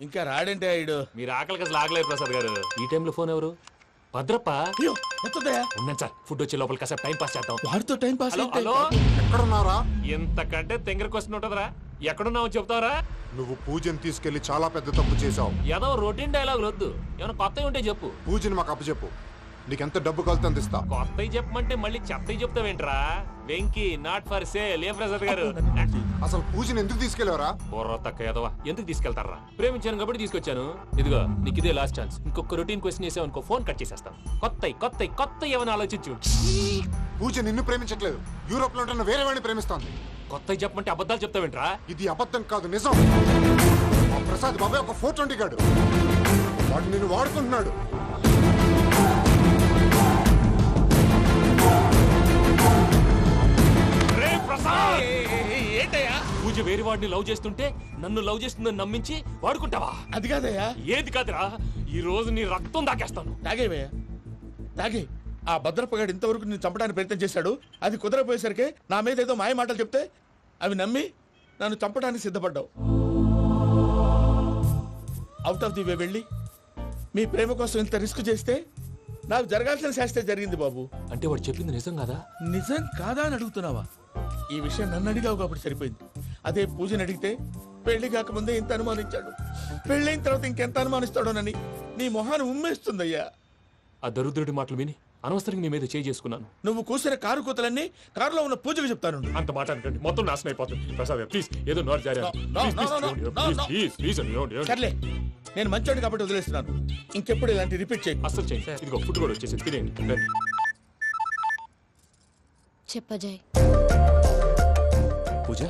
ఇంకా రాడంటే ఆయుడు. మీరు ఆకలికి అసలు ఆగలేదు ప్రసాద్ గారు. ఈ టైంలో ఫోన్ ఎవరు? భద్రప్ప. ఉన్నాను సార్, ఫుడ్ వచ్చే లోపల కాసేపు టైం పాస్ చేద్దాం. వాడితో టైం పాస్. హలో, ఎక్కడున్నారా? ఎంతకంటే తెంగర క్వశ్చన్ ఉంటుందిరా. ఎక్కడున్నావు చెప్తావరా? నువ్వు పూజని తీసుకెళ్లి చాలా పెద్ద తప్పు చేశావు. ఏదో రొటీన్ డైలాగ్ వద్దు, ఏమైనా కొత్తవి ఉంటే చెప్పు. పూజని మాకు అప్పచెప్పు, నీకెంత డబ్బు కలితే అందిస్తా. కొత్తవి చెప్పమంటే మళ్ళీ చెత్తవి చెప్తావేంట్రా? Venky not for sale. ఏ ప్రసాద్ గారు, అసలు పూజని ఎందుకు తీసుకెళ్లేవరా? బుర్ర తక్క ఎదవా, ఎందుకు తీసుకెళ్తారా? ప్రేమించాను కాబట్టి తీసుకొచ్చాను. ఇదిగో నీకు ఇదే లాస్ట్ ఛాన్స్. ఇంకొక రొటీన్ క్వశ్చన్ చేసావు అనుకో, ఫోన్ కట్ చేసేస్తాను. కొత్త ఏమైనా ఆలోచించు. పూజ నిన్ను ప్రేమించట్లేదు, యూరోప్ లో ఉంటున్న వేరే వాడిని ప్రేమిస్తోంది. కొత్తవి చెప్పమంటే అబద్ధాలు చెప్తావేంట్రా? ఇది అబద్ధం కాదు, నిజం. మా ప్రసాద్ బాబాయ్ ఒక 420 గాడు, వాడు నిన్ను వాడుకుంటున్నాడు. ఏంటయ్యా? పూజ వేరే వాడిని లవ్ చేస్తుంటే నన్ను లవ్ చేస్తుందని నమ్మించి వాడుకుంటావా? అది కాదయ్యా. ఏది కాదురా, ఈ రోజు నీ రక్తం దాకేస్తాను. తాగేవయ్యా, తాగే. ఆ భద్రప్పగాడు ఇంతవరకు నేను చంపడానికి ప్రయత్నం చేశాడు. అది కుదరపోయేసరికి నా మీద ఏదో మాయ మాటలు చెప్తే అవి నమ్మి నన్ను చంపడానికి సిద్ధపడ్డావు. అవుట్ ఆఫ్ ది వే వెళ్ళి మీ ప్రేమ కోసం ఇంత రిస్క్ చేస్తే నాకు జరగాల్సిన శాస్త్రే జరిగింది బాబు. అంటే వాడు చెప్పింది నిజం కాదా? నిజం కాదా అని అడుగుతున్నావా? ఈ విషయం నన్ను అడిగావు కాబట్టి సరిపోయింది. అదే పూజని అడిగితే పెళ్లి కాకముందే ఇంత అనుమానించాడు, పెళ్ళైన తర్వాత ఇంకెంత అనుమానిస్తాడోనని నీ మొహాన్ని ఉమ్మేస్తుందయ్యా. ఆ దరిద్రుడి మాటలు విని అనవసరంగా నీ మీద చేయి చేసుకున్నాను. నువ్వు కూసిన కారు కూతలన్నీ కారులో ఉన్న పూజకు చెప్తాను. అంత మాట అనకండి, మొత్తం నాశనం అయిపోతుంది. ప్రసాద్ ప్లీజ్ ఏదో నోట్ జారీ. సర్లే, నేను మంచోడు కాబట్టి వదిలేస్తున్నాను. ఇంకెప్పుడు ఇలాంటి రిపీట్ చేయి. అస్సలు చేయి. ఇదిగో ఫుడ్ కూడా వచ్చేసి తినేయండి. చెప్పజాయ్. పూజ,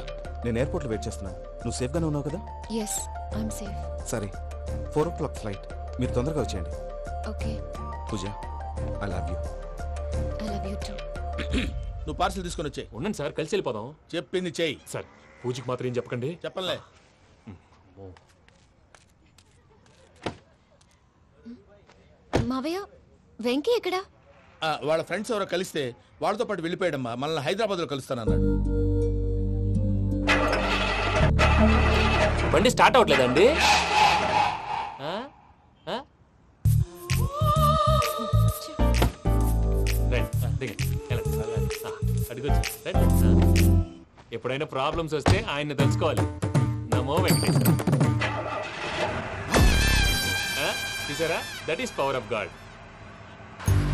నేను ఎయిర్పోర్ట్ లో వెయిట్ చేస్తున్నాను. నువ్వు సేఫ్ గానే ఉన్నావు కదా? Yes, I'm safe. సరే, 4 o'clock ఫ్లైట్. మీరు తొందరగా వచ్చేయండి. Okay. Pooja, I love you. I love you too. నువ్వు పార్సల్ తీసుకొని వచ్చే. ఉండండి సార్, కలిసి వెళ్ళిపోదాం. చెప్పింది చెయ్యి. సార్ పూజకి మాత్రం ఏం చెప్పకండి. చెప్పలే. మావయ్య, వెంకీ ఎక్కడా? వాళ్ళ ఫ్రెండ్స్ ఎవరో కలిస్తే వాళ్ళతో పాటు వెళ్ళిపోయాడమ్మా. మనల్ని హైదరాబాద్ లో కలుస్తానన్నాడు. బండి స్టార్ట్ అవట్లేదండి. ఎప్పుడైనా ప్రాబ్లమ్స్ వస్తే ఆయన్ని తెలుసుకోవాలి. నమో వెంకటేశ్వర. చూసారా, that is power of God.